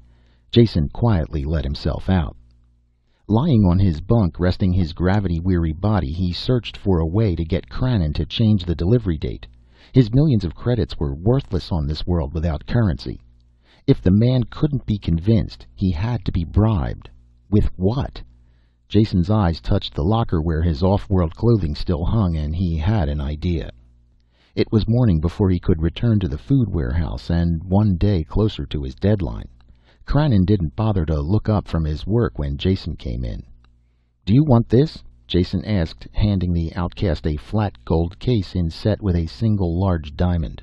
Jason quietly let himself out. Lying on his bunk, resting his gravity-weary body, he searched for a way to get Krannon to change the delivery date. His millions of credits were worthless on this world without currency. If the man couldn't be convinced, he had to be bribed. With what? Jason's eyes touched the locker where his off-world clothing still hung, and he had an idea. It was morning before he could return to the food warehouse, and one day closer to his deadline. Krannon didn't bother to look up from his work when Jason came in. "Do you want this?" Jason asked, handing the outcast a flat gold case inset with a single large diamond.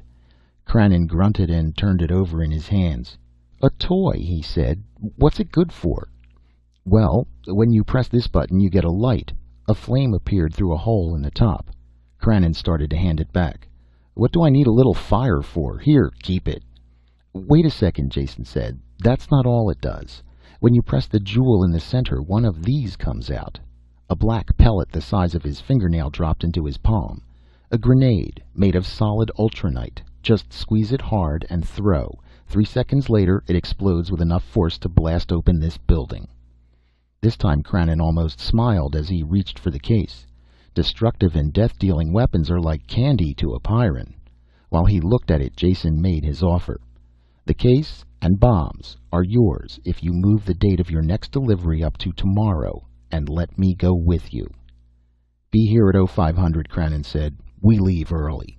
Krannon grunted and turned it over in his hands. "A toy," he said. "What's it good for?" "Well, when you press this button you get a light." A flame appeared through a hole in the top. Krannon started to hand it back. "What do I need a little fire for? Here, keep it." "Wait a second," Jason said. "That's not all it does. When you press the jewel in the center, one of these comes out." A black pellet the size of his fingernail dropped into his palm. "A grenade, made of solid ultranite. Just squeeze it hard and throw. 3 seconds later it explodes with enough force to blast open this building." This time Krannon almost smiled as he reached for the case. Destructive and death-dealing weapons are like candy to a Pyrran. While he looked at it, Jason made his offer. "The case and bombs are yours if you move the date of your next delivery up to tomorrow and let me go with you." "Be here at 0500, Krannon said. "We leave early."